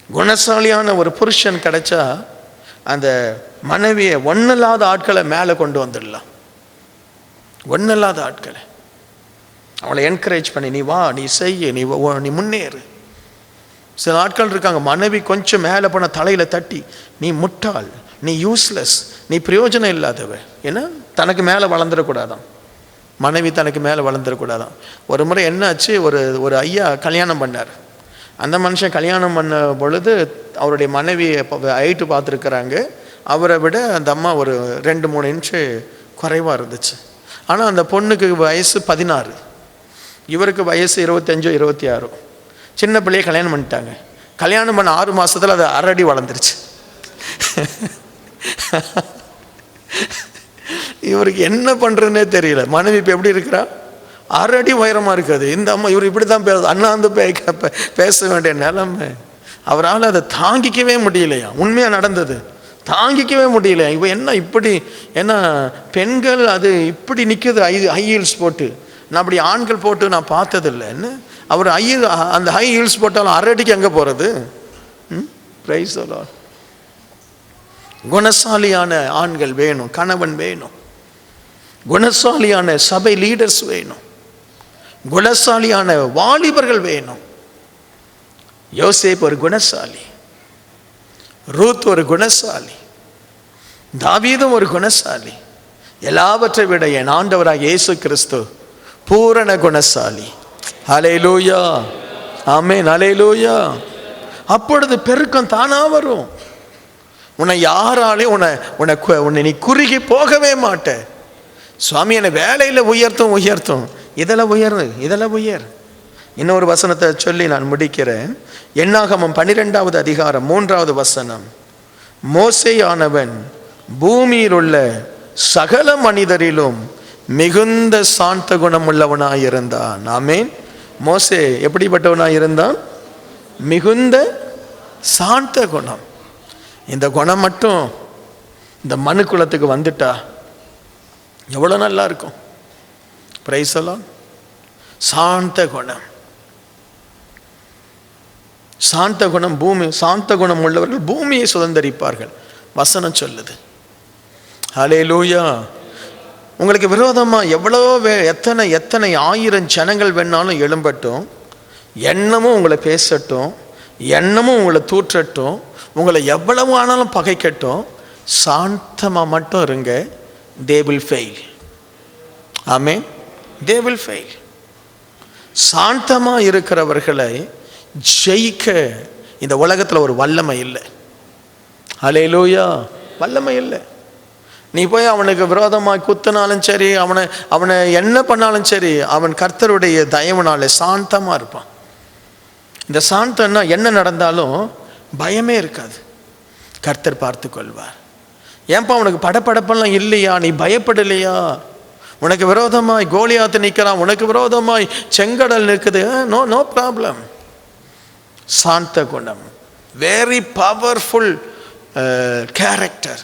குணசாலியான ஒரு புருஷன் கிடைச்சா அந்த மனைவியை ஒன்னில்லாத ஆட்களை மேலே கொண்டு வந்துடலாம். ஒன்னில்லாத ஆட்களை அவளை என்கரேஜ் பண்ணி, நீ வா, நீ செய்ய, நீ முன்னேறு. சில ஆட்கள் இருக்காங்க, மனைவி கொஞ்சம் மேலே போன தலையில் தட்டி, நீ முட்டாள், நீ யூஸ்லெஸ், நீ பிரயோஜனம் இல்லாதவ. ஏன்னா தனக்கு மேலே வளர்ந்துடக்கூடாதான், மனைவி தனக்கு மேலே வளர்ந்துடக்கூடாதான். ஒரு முறை என்னாச்சு, ஒரு ஐயா கல்யாணம் பண்ணார். அந்த மனுஷன் கல்யாணம் பண்ண பொழுது அவருடைய மனைவியை ஹைட்டு பார்த்துருக்குறாங்க. அவரை விட அந்த அம்மா ஒரு 2-3 இன்ச்சு குறைவாக இருந்துச்சு. ஆனால் அந்த பொண்ணுக்கு வயசு 16, இவருக்கு வயசு 25-26. சின்ன பிள்ளையை கல்யாணம் பண்ணிட்டாங்க. கல்யாணம் பண்ண 6 மாதத்தில் அது 1/2 அடி வளர்ந்துருச்சு. இவருக்கு என்ன பண்ணுறதுனே தெரியல. மனைவி இப்போ எப்படி இருக்கிறா, 1/2 அடி உயரமாக இருக்காது. இந்த அம்மா இவர் இப்படி தான் அண்ணாந்து பேச வேண்டிய நிலைமை. அவரால் அதை தாங்கிக்கவே முடியலையா. உண்மையாக நடந்தது, தாங்கிக்கவே முடியலையா. இப்போ என்ன இப்படி, ஏன்னா பெண்கள் அது இப்படி நிற்குது ஹை ஹீல்ஸ் போட்டு. நான் அப்படி ஆண்கள் போட்டு நான் பார்த்ததில்லை. என்ன அவர் அந்த ஹை ஹீல்ஸ் போட்டாலும் 1/2 அடிக்கு எங்கே போகிறது? Praise the Lord. குணசாலியான ஆண்கள் வேணும், கணவன் வேணும். குணசாலியான சபை லீடர்ஸ் வேணும், குணசாலியான வாலிபர்கள் வேணும். யோசேப்பு ஒரு குணசாலி, ரூத் ஒரு குணசாலி, தாவீதும் ஒரு குணசாலி. எல்லாவற்றை விட என் ஆண்டவராக இயேசு கிறிஸ்து பூரண குணசாலி. ஹல்லேலூயா, ஆமென், ஹல்லேலூயா. அப்பொழுது பெருக்கம் தானா வரும். உன்னை யாராலையும் உன்னை நீ குறுகி போகவே மாட்ட. சுவாமி என்னை வேலையில் உயர்த்தும், இதில் உயர். இன்னொரு வசனத்தை சொல்லி நான் முடிக்கிறேன். என்னாகமம் 12வது அதிகாரம் 3வது வசனம். மோசேயானவன் பூமியில் உள்ள சகல மனிதரிலும் மிகுந்த சாந்த குணம் உள்ளவனாயிருந்தான். ஆமென். மோசே எப்படிப்பட்டவனாயிருந்தான்? மிகுந்த சாந்த குணம். இந்த குணம் மட்டும் இந்த மனு குலத்துக்கு வந்துட்டா எவ்வளோ நல்லா இருக்கும். Price the Lord. சாந்த குணம், சாந்த குணம். சாந்த குணம் உள்ளவர்கள் பூமியை சுதந்தரிப்பார்கள் வசனம் சொல்லுது. ஹல்லேலூயா. உங்களுக்கு விரோதமாக எவ்வளோ எத்தனை 1000 ஜனங்கள் வேணாலும் எழும்பட்டும், எண்ணமும் உங்களை பேசட்டும், எண்ணமும் உங்களை தூற்றட்டும், உங்களை எவ்வளவு ஆனாலும் பகைக்கட்டும், சாந்தமாக மட்டும் இருங்க. they will fail. Amen. they will fail. சாந்தமாக இருக்கிறவர்களை ஜெயிக்க இந்த உலகத்தில் ஒரு வல்லமை இல்லை. ஹல்லேலூயா. வல்லமை இல்லை. நீ போய் அவனுக்கு விரோதமாக குத்தினாலும் சரி, அவனை என்ன பண்ணாலும் சரி, அவன் கர்த்தருடைய தயவுனால சாந்தமாக இருப்பான். இந்த சாந்தம்னா என்ன நடந்தாலும் பயமே இருக்காது, கர்த்தர் பார்த்து கொள்வார். ஏன்பா உனக்கு படப்படப்பெல்லாம் இல்லையா? நீ பயப்படலையா? உனக்கு விரோதமாய் கோலியாத்து நிற்கிறான், உனக்கு விரோதமாய் செங்கடல் நிற்குது, நோ ப்ராப்ளம். சாந்த குணம், வெரி பவர்ஃபுல் கேரக்டர்.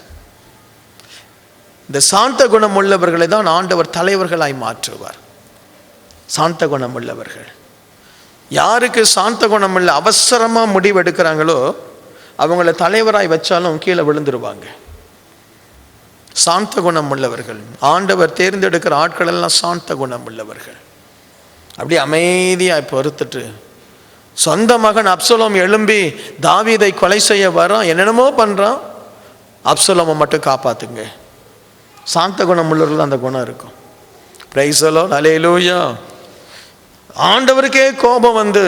இந்த சாந்த குணம் உள்ளவர்களை தான் ஆண்டவர் தலைவர்களாய் மாற்றுவார். சாந்த குணம் உள்ளவர்கள். யாருக்கு சாந்த குணம் இல்லை, அவசரமாக முடிவு எடுக்கிறாங்களோ அவங்கள தலைவராய் வச்சாலும் கீழே விழுந்துருவாங்க. சாந்த குணம் உள்ளவர்கள், ஆண்டவர் தேர்ந்தெடுக்கிற ஆட்கள் எல்லாம் சாந்த குணம் உள்ளவர்கள். அப்படி அமைதியாக பொறுத்துட்டு, சொந்த மகன் அப்சலோம் எழும்பி தாவீதை கொலை செய்ய வரான், என்னென்னமோ பண்ணுறான், அப்சலோமை மட்டும் காப்பாற்றுங்க. சாந்த குணம் உள்ளவர்கள் அந்த குணம் இருக்கும். Price the Lord. ஹல்லேலூயா. ஆண்டவருக்கே கோபம் வந்து,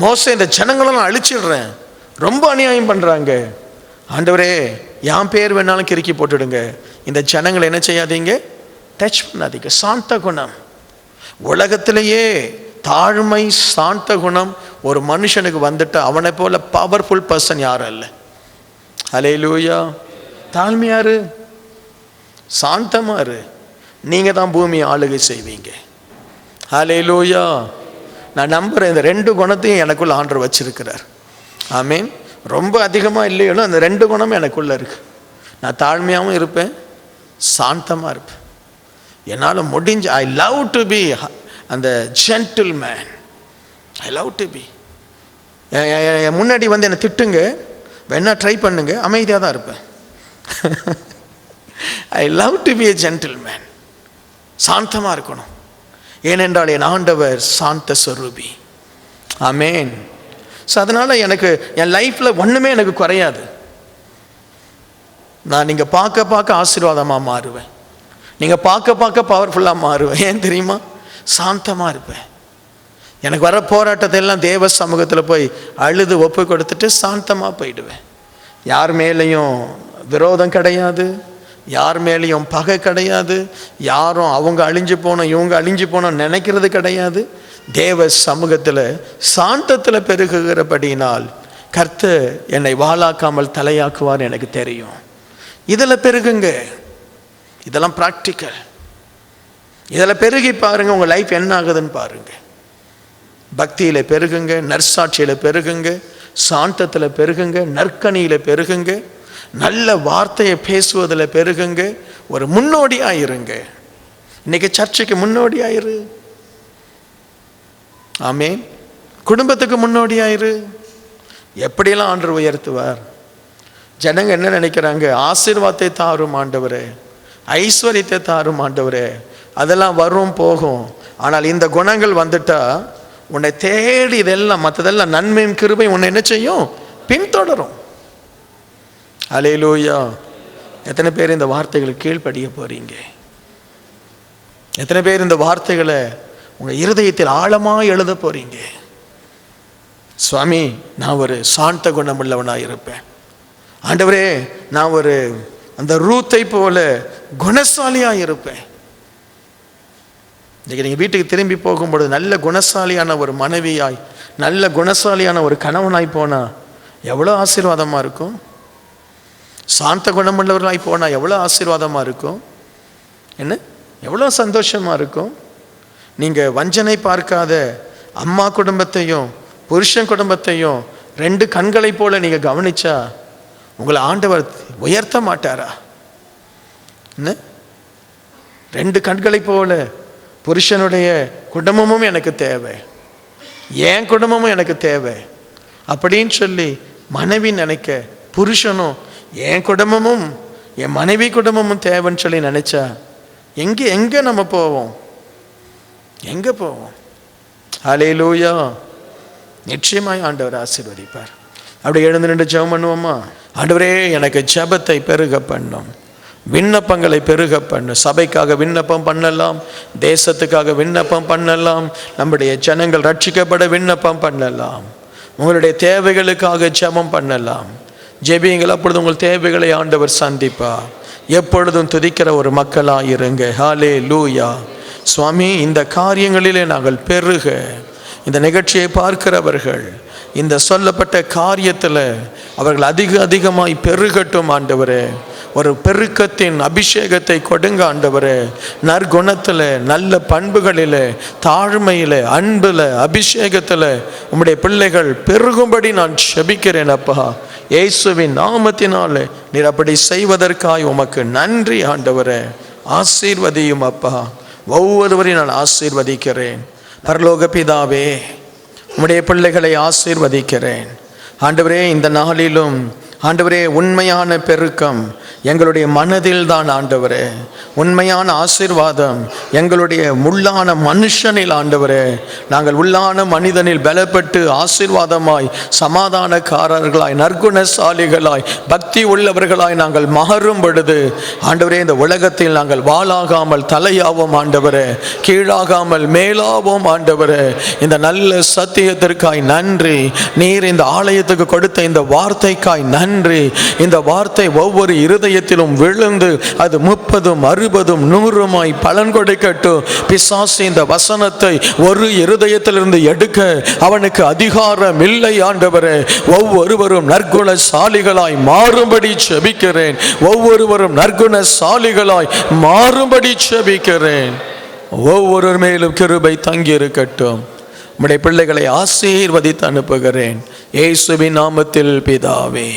மோசே இந்த ஜனங்களெல்லாம் அழிச்சிடுறேன், ரொம்ப அநியாயம் பண்ணுறாங்க, ஆண்டவரே என் பேர் வேணாலும் கிறுக்கி போட்டுடுங்க, இந்த ஜனங்களை என்ன செய்யாதீங்க, டச் பண்ணாதீங்க. சாந்த குணம். உலகத்திலேயே தாழ்மை சாந்த குணம் ஒரு மனுஷனுக்கு வந்துட்டு அவனை போல பவர்ஃபுல் பர்சன் யாரும் இல்லை. ஹல்லேலூயா. தாழ்மையாரு, சாந்தமாரு, நீங்கள் தான் பூமியை ஆளுகை செய்வீங்க. ஹல்லேலூயா. நான் நம்புகிறேன் இந்த 2 குணத்தையும் எனக்குள்ள ஆண்டவர் வச்சிருக்கிறார். ஆமீன். ரொம்ப அதிகமாக இல்லையோ அந்த 2 குணமும் எனக்குள்ளே இருக்கு. நான் தாழ்மையாகவும் இருப்பேன், சாந்தமாக இருப்பேன். என்னால் முடிஞ்ச ஐ லவ் டு பி அந்த gentleman. I love to be. முன்னாடி வந்து என்னை திட்டுங்க, வேணா ட்ரை பண்ணுங்க, அமைதியாக தான் இருப்பேன். ஐ love to B a gentle man. சாந்தமாக இருக்கணும். ஏனென்றால் என் ஆண்டவர் சாந்த ஸ்வரூபி. ஆமேன். ஸோ அதனால் எனக்கு என் லைஃப்பில் ஒன்றுமே எனக்கு குறையாது. நான் நீங்கள் பார்க்க பார்க்க ஆசீர்வாதமாக மாறுவேன். நீங்கள் பார்க்க பார்க்க பவர்ஃபுல்லாக மாறுவேன். ஏன் தெரியுமா? சாந்தமாக இருப்பேன். எனக்கு வர போராட்டத்தை எல்லாம் தேவ சமூகத்தில் போய் அழுது ஒப்பு கொடுத்துட்டு சாந்தமாக போயிடுவேன். யார் மேலேயும் விரோதம் கிடையாது, யார் மேலேயும் பகை கிடையாது, யாரும் அவங்க அழிஞ்சு போனோம் இவங்க அழிஞ்சு போனோம் நினைக்கிறது கிடையாது. தேவ சமூகத்தில் சாந்தத்தில் பெருகுகிறபடினால் கர்த்தர் என்னை வாளாக்காமல் தலையாக்குவார் எனக்கு தெரியும். இதில் பெருகுங்க. இதெல்லாம் ப்ராக்டிக்கல். இதில் பெருகி பாருங்கள், உங்கள் லைஃப் என்ன ஆகுதுன்னு பாருங்கள். பக்தியில் பெருகுங்க, நற்சாட்சியில் பெருகுங்க, சாந்தத்தில் பெருகுங்க, நற்கனியில் பெருகுங்க, நல்ல வார்த்தையை பேசுவதில் பெருகுங்க. ஒரு முன்னோடியாக இருங்க. இன்னைக்கு சர்ச்சுக்கு முன்னோடியாயிரு. ஆமென். குடும்பத்துக்கு முன்னோடியாயிரு. எப்படியெல்லாம் ஆண்டவர் உயர்த்துவார். ஜனங்க என்ன நினைக்கிறாங்க? ஆசீர்வாதத்தை தாரும் ஆண்டவரே, ஐஸ்வர்யத்தை தாரும் ஆண்டவரே. அதெல்லாம் வரும் போகும். ஆனால் இந்த குணங்கள் வந்துட்டா உன்னை தேடி இதெல்லாம் மற்றதெல்லாம் நன்மையும் கிருபையும் உன்னை என்ன செய்யும்? பின்தொடரும். அல்லேலூயா. எத்தனை பேர் இந்த வார்த்தைகளுக்கு கீழ்ப்படிய போறீங்க? எத்தனை பேர் இந்த வார்த்தைகளை உங்கள் இருதயத்தில் ஆழமாக எழுத போறீங்க? சுவாமி, நான் ஒரு சாந்த குணமுள்ளவனாக இருப்பேன் ஆண்டவரே. நான் ஒரு அந்த ரூத்தை போல குணசாலியாக இருப்பேன். இன்றைக்கி நீங்கள் வீட்டுக்கு திரும்பி போகும்பொழுது நல்ல குணசாலியான ஒரு மனைவியாய், நல்ல குணசாலியான ஒரு கணவனாய் போனால் எவ்வளோ ஆசீர்வாதமாக இருக்கும். சாந்த குணமுள்ளவர்களாய் போனால் எவ்வளோ ஆசீர்வாதமாக இருக்கும். என்ன எவ்வளோ சந்தோஷமாக இருக்கும். நீங்கள் வஞ்சனை பார்க்காத அம்மா குடும்பத்தையும் புருஷன் குடும்பத்தையும் ரெண்டு கண்களை போல நீங்கள் கவனிச்சா உங்களை ஆண்டவர் உயர்த்த மாட்டாரா? என்ன ரெண்டு கண்களை போல புருஷனுடைய குடும்பமும் எனக்கு தேவை, என் குடும்பமும் எனக்கு தேவை அப்படின்னு சொல்லி மனைவி நினைக்க, புருஷனும் என் குடும்பமும் என் மனைவி குடும்பமும் தேவைன்னு சொல்லி நினைச்சா எங்கே நம்ம போவோம்? எங்கே போவோம்? அல்லேலூயா. நிச்சயமாய் ஆண்டவர் ஆசீர்வதிப்பார். அப்படி எழுந்து நின்று ஜெபம் பண்ணுவோமா? ஆண்டவரே, எனக்கு ஜெபத்தை பெருக பண்ணும், விண்ணப்பங்களை பெருக பண்ணும். சபைக்காக விண்ணப்பம் பண்ணலாம், தேசத்துக்காக விண்ணப்பம் பண்ணலாம், நம்முடைய ஜனங்கள் ரட்சிக்கப்பட விண்ணப்பம் பண்ணலாம், உங்களுடைய தேவைகளுக்காக ஜெபம் பண்ணலாம். ஜெபியுங்கள், அப்பொழுது உங்கள் தேவைகளை ஆண்டவர் சந்திப்பார். எப்பொழுதும் துதிக்கிற ஒரு மக்களாக இருங்க. ஹல்லேலூயா. சுவாமி, இந்த காரியங்களிலே நாங்கள் பெருக, இந்த நிகழ்ச்சியை பார்க்கிறவர்கள் இந்த சொல்லப்பட்ட காரியத்தில் அவர்கள் அதிகமாய் பெருகட்டும் ஆண்டவரே. ஒரு பெருக்கத்தின் அபிஷேகத்தை கொடுங்க ஆண்டவரே. நற்குணத்தில், நல்ல பண்புகளில், தாழ்மையில், அன்பில், அபிஷேகத்தில் உம்முடைய பிள்ளைகள் பெருகும்படி நான் செபிக்கிறேன் அப்பா. இயேசுவின் நாமத்தினால நீர் அப்படி செய்வதற்காய் உமக்கு நன்றி ஆண்டவரே. ஆசீர்வதியும் அப்பா. ஒவ்வொருவரையும் நான் ஆசீர்வதிக்கிறேன். பரலோக பிதாவே, உம்முடைய பிள்ளைகளை ஆசீர்வதிக்கிறேன் ஆண்டவரே. இந்த நாளிலும் ஆண்டவரே, உண்மையான பெருக்கம் எங்களுடைய மனதில் தான் ஆண்டவரே. உண்மையான ஆசீர்வாதம் எங்களுடைய உள்ளான மனுஷனில் ஆண்டவரே. நாங்கள் உள்ளான மனிதனில் பலப்பட்டு ஆசீர்வாதமாய், சமாதானக்காரர்களாய், நற்குணசாலிகளாய், பக்தி உள்ளவர்களாய் நாங்கள் மாறும் பொழுது ஆண்டவரே, இந்த உலகத்தில் நாங்கள் வாளாகாமல் தலையாவோம் ஆண்டவரே, கீழாகாமல் மேலாவோம் ஆண்டவரே. இந்த நல்ல சத்தியத்திற்காய் நன்றி. நீர் இந்த ஆலயத்துக்கு கொடுத்த இந்த வார்த்தைக்காய் நன்றி. இந்த வார்த்தை ஒவ்வொரு இருதயத்திலும் விழுந்து அது 30, 60, 100 பலன் கொடுக்கட்டும். பிசாசு இந்த வசனத்தை ஒரு இருதயத்திலிருந்து எடுக்க அவனுக்கு அதிகாரம் இல்லை ஆண்டவரே. ஒவ்வொருவரும் நற்குணசாலிகளாய் மாறும்படி செபிக்கிறேன். ஒவ்வொருவரும் நற்குணசாலிகளாய் மாறும்படி செபிக்கிறேன். ஒவ்வொரு மேலும் கிருபை தங்கி இருக்கட்டும். உம்முடைய பிள்ளைகளை ஆசீர்வதித்து அனுப்புகிறேன் இயேசுவின் நாமத்தில் பிதாவே.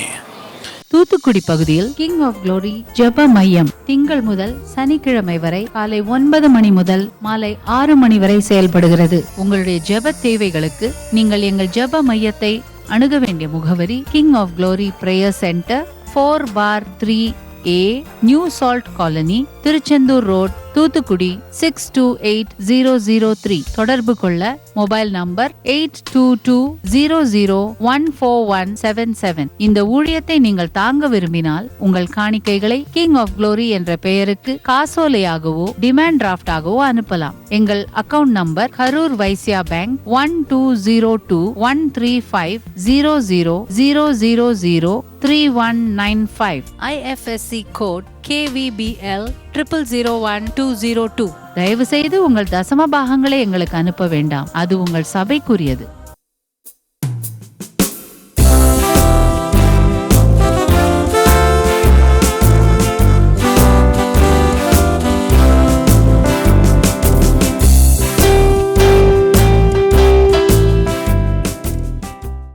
தூத்துக்குடி பகுதியில் கிங் ஆஃப் குளோரி ஜெப மையம் திங்கள் முதல் சனிக்கிழமை வரை காலை 9 மணி முதல் மாலை 6 மணி வரை செயல்படுகிறது. உங்களுடைய ஜெப தேவைகளுக்கு நீங்கள் எங்கள் ஜெப மையத்தை அணுக வேண்டிய முகவரி King of Glory Prayer Centre, 4/3A, New Salt Colony, Tiruchendur Road, Thoothukudi 628003. தொடர்பு கொள்ள மொபைல் நம்பர் 8220014177. இந்த ஊழியத்தை நீங்கள் தாங்க விரும்பினால் உங்கள் காணிக்கைகளை கிங் ஆஃப் குளோரி என்ற பெயருக்கு காசோலையாகவோ டிமாண்ட் டிராஃப்ட் ஆகவோ அனுப்பலாம். எங்கள் account number Karur Vysya bank 1202135000003195. IFSC code KVBL 00010202. தயவு செய்து உங்கள் தசம பாகங்களை எங்களுக்கு அனுப்ப வேண்டாம், அது உங்கள் சபைக்குரியது.